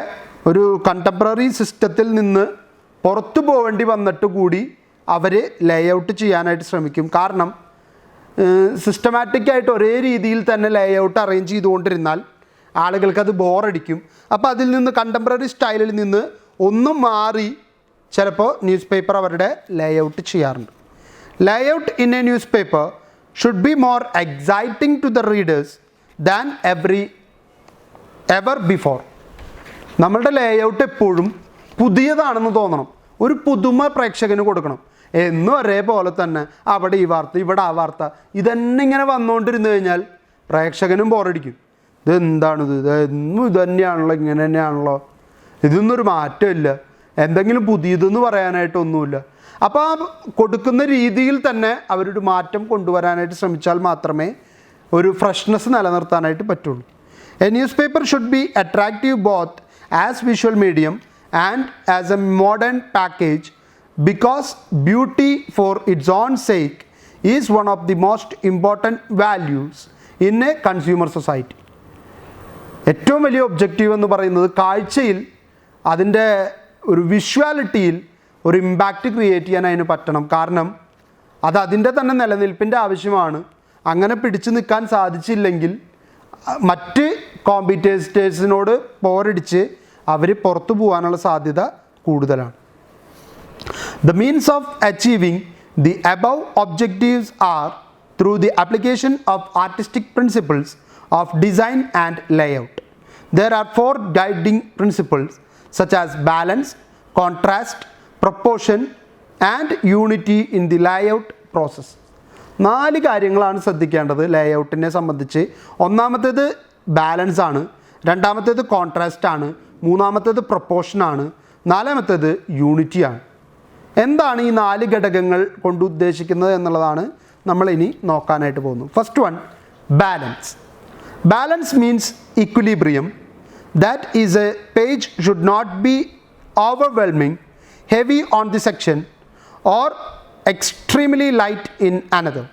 ഒരു കണ്ടംപററി സിസ്റ്റത്തിൽ നിന്ന് പുറത്തു പോവേണ്ടി വന്നിട്ട് കൂടി അവർ ലേഔട്ട് ചെയ്യാനായിട്ട് ശ്രമിക്കും. കാരണം സിസ്റ്റമാറ്റിക്കായിട്ട് ഒരേ രീതിയിൽ തന്നെ ലേഔട്ട് അറേഞ്ച് ചെയ്തുകൊണ്ടിരുന്നാൽ ആളുകൾക്കത് ബോറടിക്കും. അപ്പോൾ അതിൽ നിന്ന് കണ്ടംപററി സ്റ്റൈലിൽ നിന്ന് ഒന്നും മാറി ചിലപ്പോൾ ന്യൂസ് പേപ്പർ അവരുടെ ലേഔട്ട് ചെയ്യാറുണ്ട്. Layout in a newspaper should be more exciting to the readers than ever before. നമ്മളുടെ ലേഔട്ട് എപ്പോഴും പുതിയതാണെന്ന് തോന്നണം, ഒരു പുതുമ പ്രേക്ഷകന് കൊടുക്കണം. എന്നും ഒരേപോലെ തന്നെ അവിടെ ഈ വാർത്ത ഇവിടെ ആ വാർത്ത ഇതന്നെ ഇങ്ങനെ വന്നുകൊണ്ടിരുന്നു കഴിഞ്ഞാൽ പ്രേക്ഷകനും ബോറടിക്കും. ഇതെന്താണിത്, ഇതെന്നും ഇത് തന്നെയാണല്ലോ, ഇങ്ങനെ തന്നെയാണല്ലോ, ഇതൊന്നൊരു മാറ്റമില്ല, എന്തെങ്കിലും പുതിയതെന്ന് പറയാനായിട്ടൊന്നുമില്ല. അപ്പോൾ ആ കൊടുക്കുന്ന രീതിയിൽ തന്നെ അവരൊരു മാറ്റം കൊണ്ടുവരാനായിട്ട് ശ്രമിച്ചാൽ മാത്രമേ ഒരു ഫ്രഷ്നെസ് നിലനിർത്താനായിട്ട് പറ്റുള്ളൂ. A newspaper should B attractive both as visual medium and as A modern package because beauty for its own sake is one of the most important values in a consumer society. ഏറ്റവും വലിയ ഒബ്ജക്റ്റീവ് എന്ന് പറയുന്നത് കാഴ്ചയിൽ അതിൻ്റെ ഒരു വിഷ്വാലിറ്റിയിൽ ഒരു ഇമ്പാക്റ്റ് ക്രിയേറ്റ് ചെയ്യാൻ അതിന് പറ്റണം. കാരണം അത് അതിൻ്റെ തന്നെ നിലനിൽപ്പിൻ്റെ ആവശ്യമാണ്. അങ്ങനെ പിടിച്ചു നിൽക്കാൻ സാധിച്ചില്ലെങ്കിൽ മറ്റ് കോമ്പറ്റേറ്റേഴ്സിനോട് പോരടിച്ച് അവർ പുറത്തു പോകാനുള്ള സാധ്യത കൂടുതലാണ്. The means of achieving the above objectives are through the application of artistic principles of design and layout. There are 4 guiding principles such as balance, contrast, proportion and unity in the layout process. 4 കാര്യങ്ങളാണ് ശ്രദ്ധിക്കേണ്ടത് ലേഔട്ടിനെ സംബന്ധിച്ച്. ഒന്നാമത്തേത് ബാലൻസ് ആണ്, രണ്ടാമത്തേത് കോൺട്രാസ്റ്റ് ആണ്, മൂന്നാമത്തേത് പ്രൊപ്പോർഷൻ ആണ്, നാലാമത്തേത് യൂണിറ്റി ആണ്. എന്താണ് ഈ 4 ഘടകങ്ങൾ കൊണ്ട് ഉദ്ദേശിക്കുന്നത് എന്നുള്ളതാണ് നമ്മൾ ഇനി നോക്കാനായിട്ട് പോകുന്നത്. First one, balance. Balance means equilibrium. That is a page should not be overwhelming, heavy on the section or extremely light in another.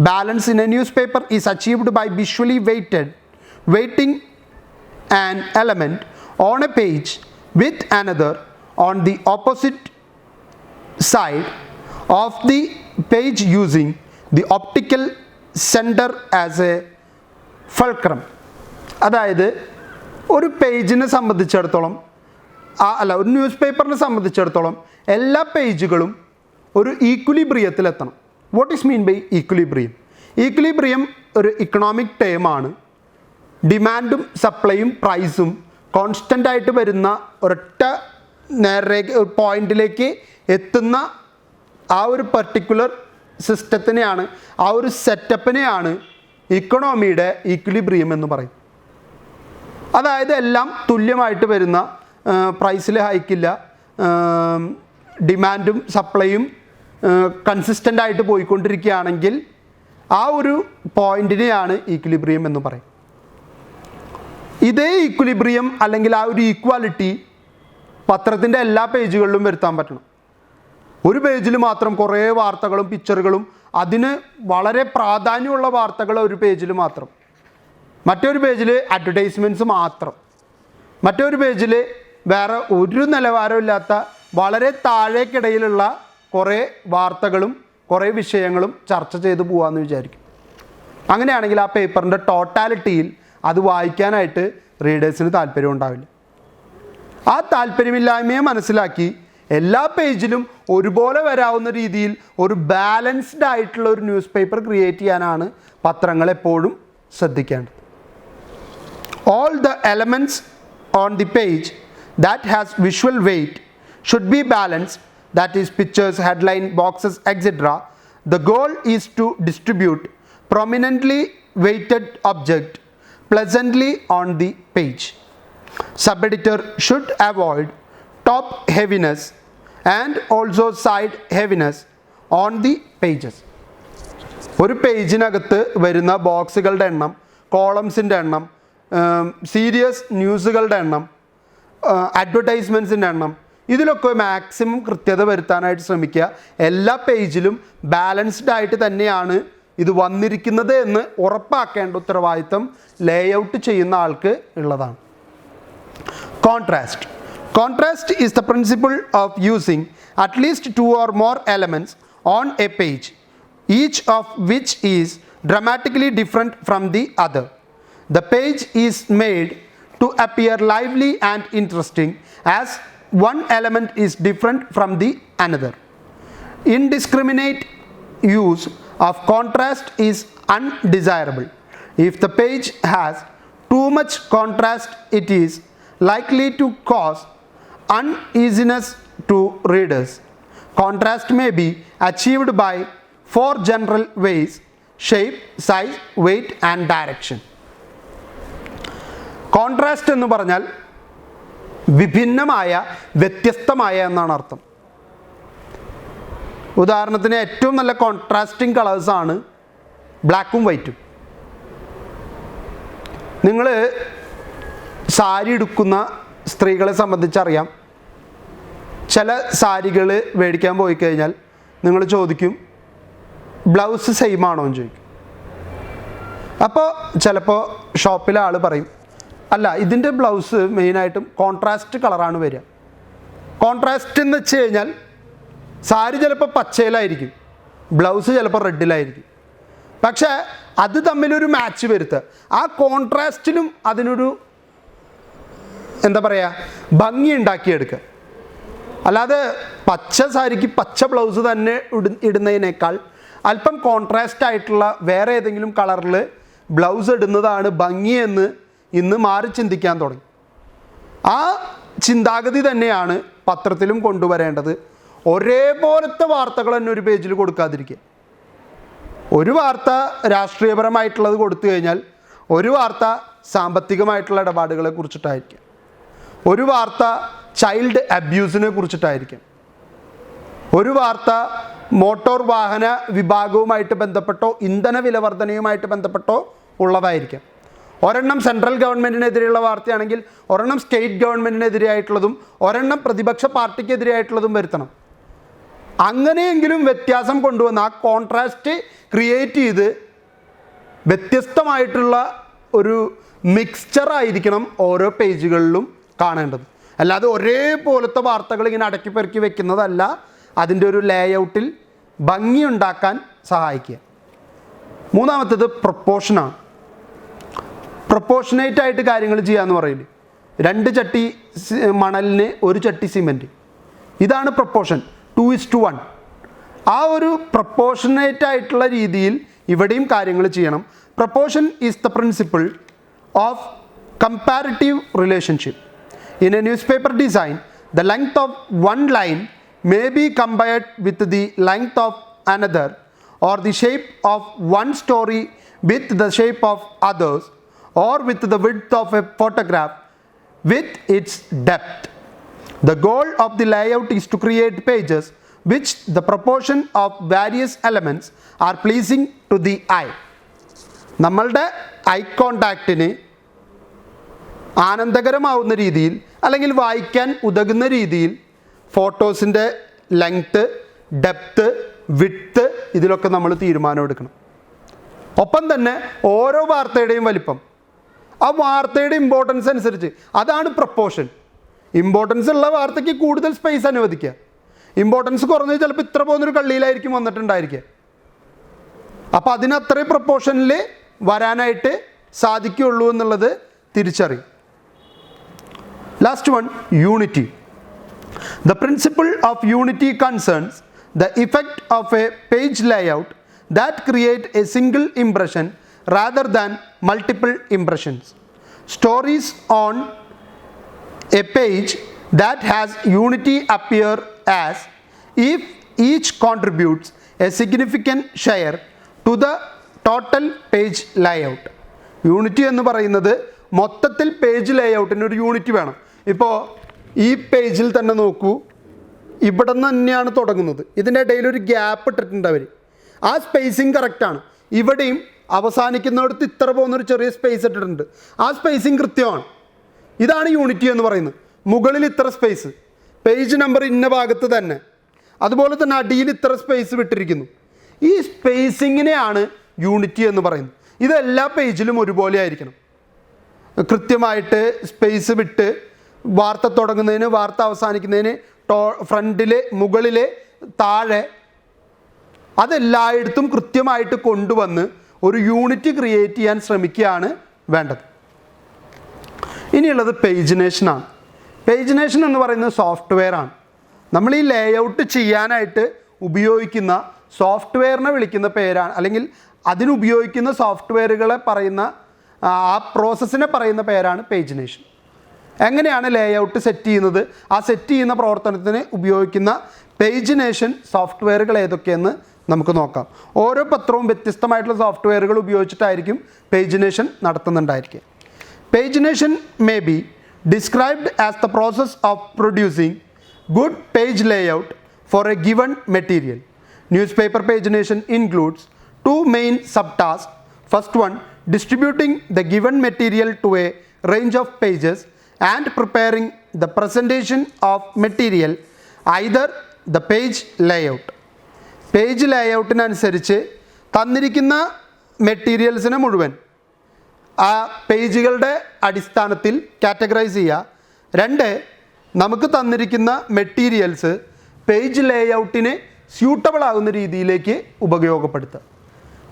Balance in a newspaper is achieved by visually weighting an element on a page with another on the opposite side of the page using the optical center as a fulcrum. അതായത് ഒരു പേജിനെ സംബന്ധിച്ചിടത്തോളം ഒരു ന്യൂസ് പേപ്പറിനെ സംബന്ധിച്ചിടത്തോളം എല്ലാ പേജുകളും ഒരു ഈക്വിലിബ്രിയത്തിലെത്തണം. What is mean by equilibrium? Equilibrium ഒരു ഇക്കണോമിക് ടേമാണ്. ഡിമാൻഡും സപ്ലൈയും പ്രൈസും കോൺസ്റ്റൻ്റ് ആയിട്ട് വരുന്ന ഒരൊറ്റ നേരേക്ക് പോയിന്റിലേക്ക് എത്തുന്ന ആ ഒരു പർട്ടിക്കുലർ സിസ്റ്റത്തിനെയാണ്, ആ ഒരു സെറ്റപ്പിനെയാണ് ഇക്കണോമിയുടെ ഈക്വിലിബ്രിയം എന്ന് പറയും. അതായത് എല്ലാം തുല്യമായിട്ട് വരുന്ന, പ്രൈസിൽ ഹൈക്കില്ല, ഡിമാൻഡും സപ്ലൈയും കൺസിസ്റ്റൻ്റ് ആയിട്ട് പോയിക്കൊണ്ടിരിക്കുകയാണെങ്കിൽ ആ ഒരു പോയിന്റിനെയാണ് ഈക്വിലിബ്രിയം എന്ന് പറയും. ഇതേ ഈക്വിലിബ്രിയം അല്ലെങ്കിൽ ആ ഒരു ഈക്വാലിറ്റി പത്രത്തിൻ്റെ എല്ലാ പേജുകളിലും വരുത്താൻ പറ്റണം. ഒരു പേജിൽ മാത്രം കുറേ വാർത്തകളും പിക്ചറുകളും, അതിന് വളരെ പ്രാധാന്യമുള്ള വാർത്തകൾ ഒരു പേജിൽ മാത്രം, മറ്റൊരു പേജിൽ അഡ്വർടൈസ്മെൻറ്റ്സ് മാത്രം, മറ്റൊരു പേജിൽ വേറെ ഒരു നിലവാരമില്ലാത്ത വളരെ താഴേക്കിടയിലുള്ള കുറേ വാർത്തകളും കുറേ വിഷയങ്ങളും ചർച്ച ചെയ്ത് പോകാമെന്ന് വിചാരിക്കും. അങ്ങനെയാണെങ്കിൽ ആ പേപ്പറിൻ്റെ ടോട്ടാലിറ്റിയിൽ അത് വായിക്കാനായിട്ട് റീഡേഴ്സിന് താല്പര്യം ഉണ്ടാവില്ല. ആ താല്പര്യമില്ലായ്മയെ മനസ്സിലാക്കി എല്ലാ പേജിലും ഒരുപോലെ വരാവുന്ന രീതിയിൽ ഒരു ബാലൻസ്ഡ് ആയിട്ടുള്ള ഒരു ന്യൂസ് പേപ്പർ ക്രിയേറ്റ് ചെയ്യാനാണ് പത്രങ്ങൾ എപ്പോഴും ശ്രദ്ധിക്കേണ്ടത്. All the elements on the page that has visual weight should be balanced, that is pictures, headline, boxes, etc. The goal is to distribute prominently weighted object pleasantly on the page. Sub-editor should avoid top heaviness and also side heaviness on the pages. ഒരു പേജിനകത്ത് വരുന്ന ബോക്സുകളുടെ എണ്ണം, കോളംസിൻ്റെ എണ്ണം, സീരിയസ് ന്യൂസുകളുടെ എണ്ണം, അഡ്വർടൈസ്മെൻറ്റ്സിൻ്റെ എണ്ണം, ഇതിലൊക്കെ മാക്സിമം കൃത്യത വരുത്താനായിട്ട് ശ്രമിക്കുക. എല്ലാ പേജിലും ബാലൻസ്ഡ് ആയിട്ട് തന്നെയാണ് ഇത് വന്നിരിക്കുന്നത് എന്ന് ഉറപ്പാക്കേണ്ട ഉത്തരവാദിത്തം ലേഔട്ട് ചെയ്യുന്ന ആൾക്ക് ഉള്ളതാണ്. Contrast is the principle of using at least 2 or more elements on a page, each of which is dramatically different from the other. The page is made to appear lively and interesting as one element is different from the another. Indiscriminate use of contrast is undesirable. If the page has too much contrast, it is likely to cause uneasiness to readers. Contrast may be achieved by 4 general ways: shape, size, weight and direction. Contrast എന്ന് പറഞ്ഞാൽ വിഭിന്നമായ, വ്യത്യസ്തമായ എന്നാണ് അർത്ഥം. ഉദാഹരണത്തിന് ഏറ്റവും നല്ല കോൺട്രാസ്റ്റിംഗ് കളേഴ്സാണ് ബ്ലാക്കും വൈറ്റും. നിങ്ങൾ സാരി എടുക്കുന്ന സ്ത്രീകളെ സംബന്ധിച്ചറിയാം, ചില സാരികൾ മേടിക്കാൻ പോയി കഴിഞ്ഞാൽ നിങ്ങൾ ചോദിക്കും ബ്ലൗസ് സെയിം ആണോ എന്ന് ചോദിക്കും. അപ്പോൾ ചിലപ്പോൾ ഷോപ്പിലെ ആൾ പറയും അല്ല, ഇതിൻ്റെ ബ്ലൗസ് മെയിനായിട്ടും കോൺട്രാസ്റ്റ് കളറാണ് വരിക. കോൺട്രാസ്റ്റ് എന്ന് വെച്ച് കഴിഞ്ഞാൽ സാരി ചിലപ്പോൾ പച്ചയിലായിരിക്കും, ബ്ലൗസ് ചിലപ്പോൾ റെഡിലായിരിക്കും. പക്ഷേ അത് തമ്മിലൊരു മാച്ച് വരുത്തുക, ആ കോൺട്രാസ്റ്റിലും അതിനൊരു എന്താ പറയുക, ഭംഗി ഉണ്ടാക്കിയെടുക്കുക. അല്ലാതെ പച്ച സാരിക്ക് പച്ച ബ്ലൗസ് തന്നെ ഇടുന്നതിനേക്കാൾ അല്പം കോൺട്രാസ്റ്റ് ആയിട്ടുള്ള വേറെ ഏതെങ്കിലും കളറിൽ ബ്ലൗസ് ഇടുന്നതാണ് ഭംഗിയെന്ന് ഇന്ന് മാറി ചിന്തിക്കാൻ തുടങ്ങി. ആ ചിന്താഗതി തന്നെയാണ് പത്രത്തിലും കൊണ്ടുവരേണ്ടത്. ഒരേപോലത്തെ വാർത്തകൾ തന്നെ ഒരു പേജിൽ കൊടുക്കാതിരിക്കുക. ഒരു വാർത്ത രാഷ്ട്രീയപരമായിട്ടുള്ളത് കൊടുത്തു കഴിഞ്ഞാൽ ഒരു വാർത്ത സാമ്പത്തികമായിട്ടുള്ള ഇടപാടുകളെ കുറിച്ചിട്ടായിരിക്കും, ഒരു വാർത്ത ചൈൽഡ് അബ്യൂസിനെ കുറിച്ചിട്ടായിരിക്കും, ഒരു വാർത്ത മോട്ടോർ വാഹന വിഭാഗവുമായിട്ട് ബന്ധപ്പെട്ടോ ഇന്ധന വില വർധനയുമായിട്ട് ബന്ധപ്പെട്ടോ ഉള്ളതായിരിക്കും. ഒരെണ്ണം സെൻട്രൽ ഗവൺമെൻറ്റിനെതിരെയുള്ള വാർത്തയാണെങ്കിൽ ഒരെണ്ണം സ്റ്റേറ്റ് ഗവൺമെൻറ്റിനെതിരെയായിട്ടുള്ളതും ഒരെണ്ണം പ്രതിപക്ഷ പാർട്ടിക്കെതിരെയായിട്ടുള്ളതും വരുത്തണം. അങ്ങനെയെങ്കിലും വ്യത്യാസം കൊണ്ടുവന്ന് ആ കോൺട്രാസ്റ്റ് ക്രിയേറ്റ് ചെയ്ത് വ്യത്യസ്തമായിട്ടുള്ള ഒരു മിക്സ്ചറായിരിക്കണം ഓരോ പേജുകളിലും കാണേണ്ടത്. അല്ലാതെ ഒരേപോലത്തെ വാർത്തകൾ ഇങ്ങനെ അടക്കി പെറുക്കി വെക്കുന്നതല്ല അതിൻ്റെ ഒരു ലേഔട്ടിൽ ഭംഗിയുണ്ടാക്കാൻ സഹായിക്കുക. മൂന്നാമത്തേത് പ്രൊപ്പോർഷനാണ്. പ്രൊപ്പോർഷനേറ്റ് ആയിട്ട് കാര്യങ്ങൾ ചെയ്യാന്ന് പറയില്ലേ, 2 ചട്ടി മണലിന് 1 ചട്ടി സിമെൻറ്റ്, ഇതാണ് പ്രൊപ്പോർഷൻ, 2:1. ആ ഒരു പ്രൊപ്പോർഷനേറ്റ് ആയിട്ടുള്ള രീതിയിൽ ഇവിടെയും കാര്യങ്ങൾ ചെയ്യണം. Proportion is the principle of comparative relationship. In a newspaper design, the length of one line may be compared with the length of another, or the shape of one story with the shape of others, or with the width of a photograph with its depth. The goal of the layout is to create pages which the proportion of various elements are pleasing to the eye. നമ്മളുടെ ഐ കോണ്ടാക്റ്റിന് ആനന്ദകരമാവുന്ന രീതിയിൽ അല്ലെങ്കിൽ വായിക്കാൻ ഉതകുന്ന രീതിയിൽ ഫോട്ടോസിൻ്റെ ലെങ്ത്ത്, ഡെപ്ത്ത്, വിഡ്ത്ത് ഇതിലൊക്കെ നമ്മൾ തീരുമാനമെടുക്കണം. ഒപ്പം തന്നെ ഓരോ വാർത്തയുടെയും വലിപ്പം, ആ വാർത്തയുടെ ഇമ്പോർട്ടൻസ് അനുസരിച്ച്, അതാണ് പ്രപ്പോർഷൻ. ഇമ്പോർട്ടൻസ് ഉള്ള വാർത്തയ്ക്ക് കൂടുതൽ സ്പേസ് അനുവദിക്കുക. ഇമ്പോർട്ടൻസ് കുറഞ്ഞത് ചിലപ്പോൾ ഇത്ര പോകുന്നൊരു കള്ളിയിലായിരിക്കും വന്നിട്ടുണ്ടായിരിക്കുക. അപ്പോൾ അതിനത്രയും പ്രപ്പോർഷനിൽ വരാനായിട്ട് സാധിക്കുകയുള്ളൂ എന്നുള്ളത് തിരിച്ചറിയും. Last one, unity. The principle of unity concerns the effect of a page layout that create a single impression rather than multiple impressions. Stories on a page that has unity appear as if each contributes a significant share to the total page layout. Unity എന്ന് പറയുന്നത് മൊത്തത്തിൽ പേജ് ലേഔട്ടിന് ഒരു യൂണിറ്റി വേണം. ഇപ്പോൾ ഈ പേജിൽ തന്നെ നോക്കൂ, ഇവിടെ നിന്ന് തന്നെയാണ് തുടങ്ങുന്നത്, ഇതിൻ്റെ ഇടയിൽ ഒരു ഗ്യാപ്പ് ഇട്ടിട്ടുണ്ട് അവർ. ആ സ്പേസിങ് കറക്റ്റാണ്. ഇവിടെയും അവസാനിക്കുന്നിടത്ത് ഇത്ര പോകുന്നൊരു ചെറിയ സ്പേസ് ഇട്ടിട്ടുണ്ട്. ആ സ്പേസിങ് കൃത്യമാണ്. ഇതാണ് യൂണിറ്റി എന്ന് പറയുന്നത്. മുകളിൽ ഇത്ര സ്പേസ്, പേജ് നമ്പർ ഇന്ന ഭാഗത്ത് തന്നെ, അതുപോലെ തന്നെ അടിയിൽ ഇത്ര സ്പേസ് വിട്ടിരിക്കുന്നു. ഈ സ്പേസിങ്ങിനെയാണ് യൂണിറ്റി എന്ന് പറയുന്നത്. ഇത് എല്ലാ പേജിലും ഒരുപോലെ ആയിരിക്കണം. കൃത്യമായിട്ട് സ്പേസ് വിട്ട് വാർത്ത തുടങ്ങുന്നതിന്, വാർത്ത അവസാനിക്കുന്നതിന്, ഫ്രണ്ടിൽ, മുകളിൽ, താഴെ, അതെല്ലായിടത്തും കൃത്യമായിട്ട് കൊണ്ടുവന്ന് ഒരു യൂണിറ്റ് ക്രിയേറ്റ് ചെയ്യാൻ ശ്രമിക്കുകയാണ് വേണ്ടത്. ഇനിയുള്ളത് പേജിനേഷനാണ്. പേജിനേഷൻ എന്ന് പറയുന്നത് സോഫ്റ്റ്വെയറാണ്. നമ്മൾ ഈ ലേഔട്ട് ചെയ്യാനായിട്ട് ഉപയോഗിക്കുന്ന സോഫ്റ്റ്വെയറിനെ വിളിക്കുന്ന പേരാണ്, അല്ലെങ്കിൽ അതിനുപയോഗിക്കുന്ന സോഫ്റ്റ്വെയറുകളെ പറയുന്ന ആ പ്രോസസ്സിനെ പറയുന്ന പേരാണ് പേജിനേഷൻ. എങ്ങനെയാണ് ലേഔട്ട് സെറ്റ് ചെയ്യുന്നത്, ആ സെറ്റ് ചെയ്യുന്ന പ്രവർത്തനത്തിന് ഉപയോഗിക്കുന്ന പേജിനേഷൻ സോഫ്റ്റ്വെയറുകൾ ഏതൊക്കെയെന്ന് നമുക്ക് നോക്കാം. ഓരോ പത്രവും വ്യത്യസ്തമായിട്ടുള്ള സോഫ്റ്റ്വെയറുകൾ ഉപയോഗിച്ചിട്ടായിരിക്കും പേജിനേഷൻ നടത്തുന്നുണ്ടായിരിക്കുക. Pagination may be described as the process of producing good page layout for a given material. Newspaper pagination includes two main subtasks. First one, distributing the given material to a range of pages and preparing the presentation of material, either the page layout. Page ലേഔട്ടിനനുസരിച്ച് തന്നിരിക്കുന്ന മെറ്റീരിയൽസിനെ മുഴുവൻ ആ പേജുകളുടെ അടിസ്ഥാനത്തിൽ കാറ്റഗറൈസ് ചെയ്യുക. രണ്ട്, നമുക്ക് തന്നിരിക്കുന്ന മെറ്റീരിയൽസ് പേജ് ലേഔട്ടിന് സ്യൂട്ടബിൾ ആകുന്ന രീതിയിലേക്ക് ഉപയോഗപ്പെടുത്തുക.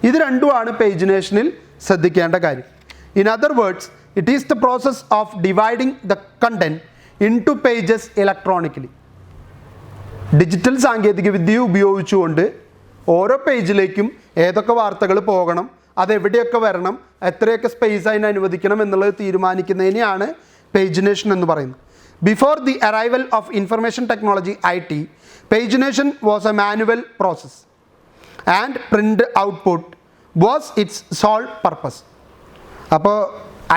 ഇത് രണ്ടുമാണ് പേജിനേഷനിൽ ശ്രദ്ധിക്കേണ്ട കാര്യം. In other words, it is the process of dividing the content in to pages electronically. Digital സാങ്കേതിക വിദ്യ ഉപയോഗിച്ചുകൊണ്ട് ഓരോ പേജിലേക്കും ഏതൊക്കെ വാർത്തകൾ പോകണം, അതെവിടെയൊക്കെ വരണം, എത്രയൊക്കെ സ്പേസ് അതിന് അനുവദിക്കണം എന്നുള്ളത് തീരുമാനിക്കുന്നതിനെയാണ് പേജിനേഷൻ എന്ന് പറയുന്നത്. Before the arrival of information technology IT, pagination was a manual process and print output was its sole purpose. അപ്പോൾ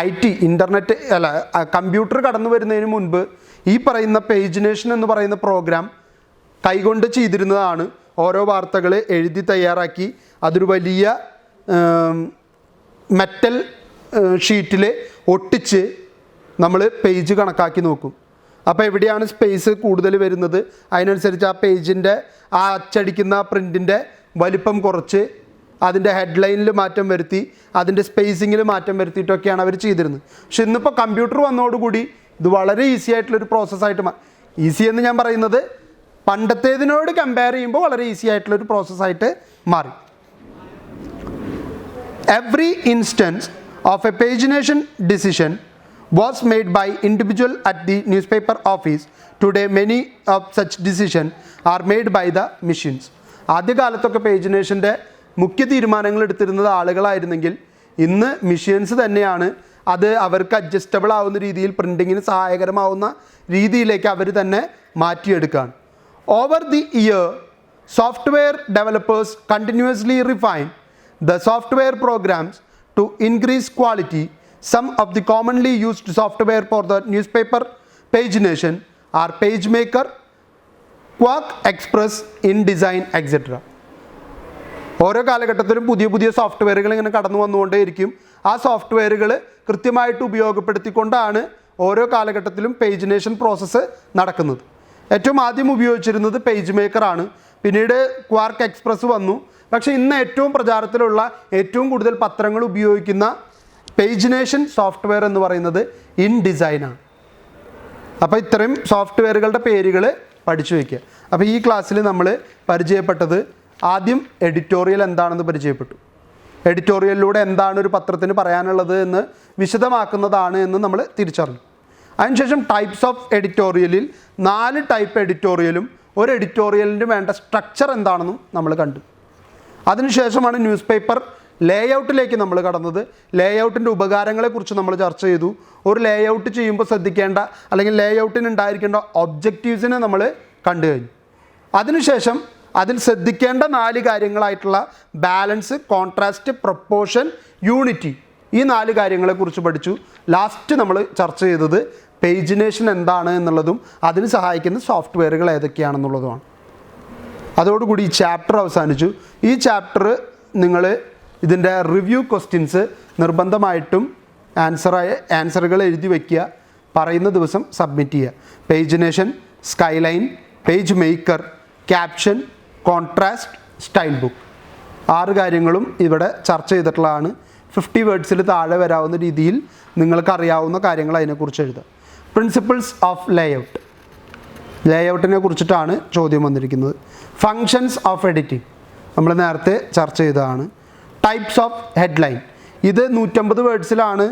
IT, ഇൻ്റർനെറ്റ് അല്ല, കമ്പ്യൂട്ടർ കടന്നു വരുന്നതിന് മുൻപ് ഈ പറയുന്ന പേജിനേഷൻ എന്ന് പറയുന്ന പ്രോഗ്രാം കൈകൊണ്ട് ചെയ്തിരുന്നതാണ്. ഓരോ വാർത്തകൾ എഴുതി തയ്യാറാക്കി അതൊരു വലിയ മെറ്റൽ ഷീറ്റിൽ ഒട്ടിച്ച് നമ്മൾ പേജ് കണക്കാക്കി നോക്കും. അപ്പോൾ എവിടെയാണ് സ്പേസ് കൂടുതൽ വരുന്നത്, അതിനനുസരിച്ച് ആ പേജിൻ്റെ ആ അച്ചടിക്കുന്ന പ്രിൻറ്റിൻ്റെ വലിപ്പം കുറച്ച് അതിൻ്റെ ഹെഡ്ലൈനിൽ മാറ്റം വരുത്തി അതിൻ്റെ സ്പേസിങ്ങിൽ മാറ്റം വരുത്തിയിട്ടൊക്കെയാണ് അവർ ചെയ്തിരുന്നത്. പക്ഷെ ഇന്നിപ്പോൾ കമ്പ്യൂട്ടർ വന്നതോടുകൂടി ഇത് വളരെ ഈസി ആയിട്ടുള്ളൊരു പ്രോസസ്സായിട്ട് ഈസി എന്ന് ഞാൻ പറയുന്നത് പണ്ടത്തേതിനോട് കമ്പയർ ചെയ്യുമ്പോൾ വളരെ ഈസി ആയിട്ടുള്ളൊരു പ്രോസസ്സായിട്ട് മാറി. Every instance of a pagination decision was made by individual at the newspaper office. Today many of such decisions are made by the machines. ആദ്യകാലത്തൊക്കെ പേജിനേഷൻ്റെ മുഖ്യ തീരുമാനങ്ങൾ എടുത്തിരുന്നത് ആളുകളായിരുന്നെങ്കിൽ ഇന്ന് മെഷീൻസ് തന്നെയാണ് അത് അവർക്ക് അഡ്ജസ്റ്റബിൾ ആവുന്ന രീതിയിൽ പ്രിൻറ്റിങ്ങിന് സഹായകരമാവുന്ന രീതിയിലേക്ക് അവർ തന്നെ മാറ്റിയെടുക്കുകയാണ്. Over the year software developers continuously refine the software programs to increase quality. Some of the commonly used software for the newspaper pagination are PageMaker, Quark Express, InDesign, etc. ഓരോ കാലഘട്ടത്തിലും പുതിയ പുതിയ സോഫ്റ്റ്വെയറുകൾ ഇങ്ങനെ കടന്നു വന്നുകൊണ്ടേയിരിക്കും. ആ സോഫ്റ്റ്വെയറുകൾ കൃത്യമായിട്ട് ഉപയോഗപ്പെടുത്തിക്കൊണ്ടാണ് ഓരോ കാലഘട്ടത്തിലും പേജിനേഷൻ പ്രോസസ്സ് നടക്കുന്നത്. ഏറ്റവും ആദ്യം ഉപയോഗിച്ചിരുന്നത് പേജ് മേക്കറാണ്. പിന്നീട് ക്വാർക്ക് എക്സ്പ്രസ് വന്നു. പക്ഷേ ഇന്ന് ഏറ്റവും പ്രചാരത്തിലുള്ള ഏറ്റവും കൂടുതൽ പത്രങ്ങൾ ഉപയോഗിക്കുന്ന പേജിനേഷൻ സോഫ്റ്റ്വെയർ എന്ന് പറയുന്നത് ഇൻഡിസൈനാണ്. അപ്പോൾ ഇത്രയും സോഫ്റ്റ്വെയറുകളുടെ പേരുകൾ പഠിച്ചു വയ്ക്കുക. അപ്പോൾ ഈ ക്ലാസ്സിൽ നമ്മൾ പരിചയപ്പെട്ടത് ആദ്യം എഡിറ്റോറിയൽ എന്താണെന്ന് പരിചയപ്പെട്ടു. എഡിറ്റോറിയലിലൂടെ എന്താണ് ഒരു പത്രത്തിന് പറയാനുള്ളത് എന്ന് വിശദമാക്കുന്നതാണ് എന്ന് നമ്മൾ തിരിച്ചറിഞ്ഞു. അതിനുശേഷം ടൈപ്സ് ഓഫ് എഡിറ്റോറിയലിൽ 4 ടൈപ്പ് എഡിറ്റോറിയലും ഒരു എഡിറ്റോറിയലിന് വേണ്ട സ്ട്രക്ചർ എന്താണെന്നും നമ്മൾ കണ്ടു. അതിനുശേഷമാണ് ന്യൂസ് പേപ്പർ ലേഔട്ടിലേക്ക് നമ്മൾ കടന്നത്. ലേഔട്ടിൻ്റെ ഉപകാരങ്ങളെക്കുറിച്ച് നമ്മൾ ചർച്ച ചെയ്തു. ഒരു ലേഔട്ട് ചെയ്യുമ്പോൾ ശ്രദ്ധിക്കേണ്ട അല്ലെങ്കിൽ ലേഔട്ടിന് ഉണ്ടായിരിക്കേണ്ട ഒബ്ജക്റ്റീവ്സിനെ നമ്മൾ കണ്ടു കഴിഞ്ഞു. അതിനുശേഷം അതിൽ ശ്രദ്ധിക്കേണ്ട 4 കാര്യങ്ങളായിട്ടുള്ള ബാലൻസ്, കോൺട്രാസ്റ്റ്, പ്രൊപ്പോർഷൻ, യൂണിറ്റി, ഈ 4 കാര്യങ്ങളെക്കുറിച്ച് പഠിച്ചു. ലാസ്റ്റ് നമ്മൾ ചർച്ച ചെയ്തത് പേജിനേഷൻ എന്താണ് എന്നുള്ളതും അതിന് സഹായിക്കുന്ന സോഫ്റ്റ്വെയറുകൾ ഏതൊക്കെയാണെന്നുള്ളതുമാണ്. അതോടുകൂടി ഈ ചാപ്റ്റർ അവസാനിച്ചു. ഈ ചാപ്റ്റർ നിങ്ങൾ ഇതിൻ്റെ റിവ്യൂ ക്വസ്റ്റ്യൻസ് നിർബന്ധമായിട്ടും ആൻസറുകൾ എഴുതി വയ്ക്കുക. പറയുന്ന ദിവസം സബ്മിറ്റ് ചെയ്യുക. Pagination, skyline, page maker, caption, contrast, style book, 6 കാര്യങ്ങളും ഇവിടെ ചർച്ച ചെയ്തിട്ടുള്ളതാണ്. 50 വേർഡ്സിൽ താഴെ വരാവുന്ന രീതിയിൽ നിങ്ങൾക്കറിയാവുന്ന കാര്യങ്ങൾ അതിനെക്കുറിച്ച് എഴുതുക. പ്രിൻസിപ്പിൾസ് ഓഫ് ലേഔട്ട്, ലേഔട്ടിനെ കുറിച്ചിട്ടാണ് ചോദ്യം വന്നിരിക്കുന്നത്. ഫങ്ഷൻസ് ഓഫ് എഡിറ്റിംഗ് നമ്മൾ നേരത്തെ ചർച്ച ചെയ്തതാണ്. ടൈപ്സ് ഓഫ് ഹെഡ്ലൈൻ, ഇത് 150 വേർഡ്സിലാണ്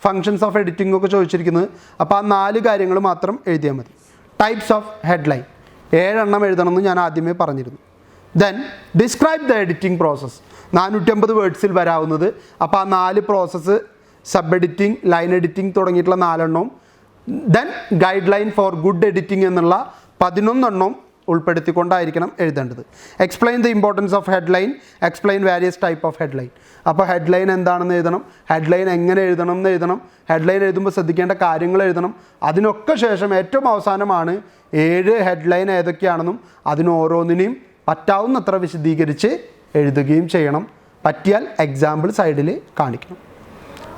ഫങ്ഷൻസ് ഓഫ് എഡിറ്റിംഗ് ഒക്കെ ചോദിച്ചിരിക്കുന്നത്. അപ്പോൾ ആ 4 കാര്യങ്ങൾ മാത്രം എഴുതിയാൽ മതി. ടൈപ്സ് ഓഫ് ഹെഡ്ലൈൻ 7 എണ്ണം എഴുതണമെന്ന് ഞാൻ ആദ്യമേ പറഞ്ഞിരുന്നു. Then describe the editing process 450 വേർഡ്സിൽ വരാവുന്നത്. അപ്പോൾ ആ 4 process, sub editing, line editing തുടങ്ങിയിട്ടുള്ള 4 എണ്ണവും, then guide line four good editing എന്നുള്ള 11 എണ്ണവും ഉൾപ്പെടുത്തിക്കൊണ്ടായിരിക്കണം എഴുതേണ്ടത്. Explain the importance of headline, explain various type of headline. അപ്പോൾ ഹെഡ്ലൈൻ എന്താണെന്ന് എഴുതണം, ഹെഡ്ലൈൻ എങ്ങനെ എഴുതണം എന്ന് എഴുതണം, ഹെഡ്ലൈൻ എഴുതുമ്പോൾ ശ്രദ്ധിക്കേണ്ട കാര്യങ്ങൾ എഴുതണം. അതിനൊക്കെ ശേഷം ഏറ്റവും അവസാനമാണ് 7 ഹെഡ്ലൈൻ ഏതൊക്കെയാണെന്നും അതിന് ഓരോന്നിനെയും പറ്റാവുന്നത്ര വിശദീകരിച്ച് എഴുതുകയും ചെയ്യണം. പറ്റിയാൽ എക്സാമ്പിൾ സൈഡിൽ കാണിക്കണം.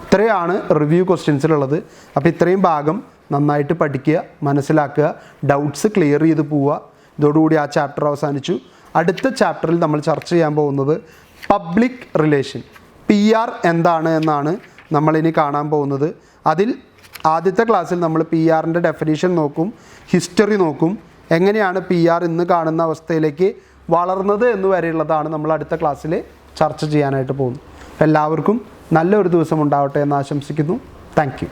ഇത്രയാണ് റിവ്യൂ ക്വസ്റ്റ്യൻസിലുള്ളത്. അപ്പോൾ ഇത്രയും ഭാഗം നന്നായിട്ട് പഠിക്കുക, മനസ്സിലാക്കുക, ഡൗട്ട്സ് ക്ലിയർ ചെയ്ത് പോവുക. ഇതോടുകൂടി ആ ചാപ്റ്റർ അവസാനിച്ചു. അടുത്ത ചാപ്റ്ററിൽ നമ്മൾ ചർച്ച ചെയ്യാൻ പോകുന്നത് പബ്ലിക് റിലേഷൻ, PR എന്താണ് എന്നാണ് നമ്മളിനി കാണാൻ പോകുന്നത്. അതിൽ ആദ്യത്തെ ക്ലാസ്സിൽ നമ്മൾ PRൻ്റെ ഡെഫിനേഷൻ നോക്കും, ഹിസ്റ്ററി നോക്കും, എങ്ങനെയാണ് PR ഇന്ന് കാണുന്ന അവസ്ഥയിലേക്ക് വളർന്നത് എന്ന് വരെയുള്ളതാണ് നമ്മൾ അടുത്ത ക്ലാസ്സിൽ ചർച്ച ചെയ്യാനായിട്ട് പോകുന്നത്. എല്ലാവർക്കും നല്ലൊരു ദിവസം ഉണ്ടാവട്ടെ എന്ന് ആശംസിക്കുന്നു. Thank you.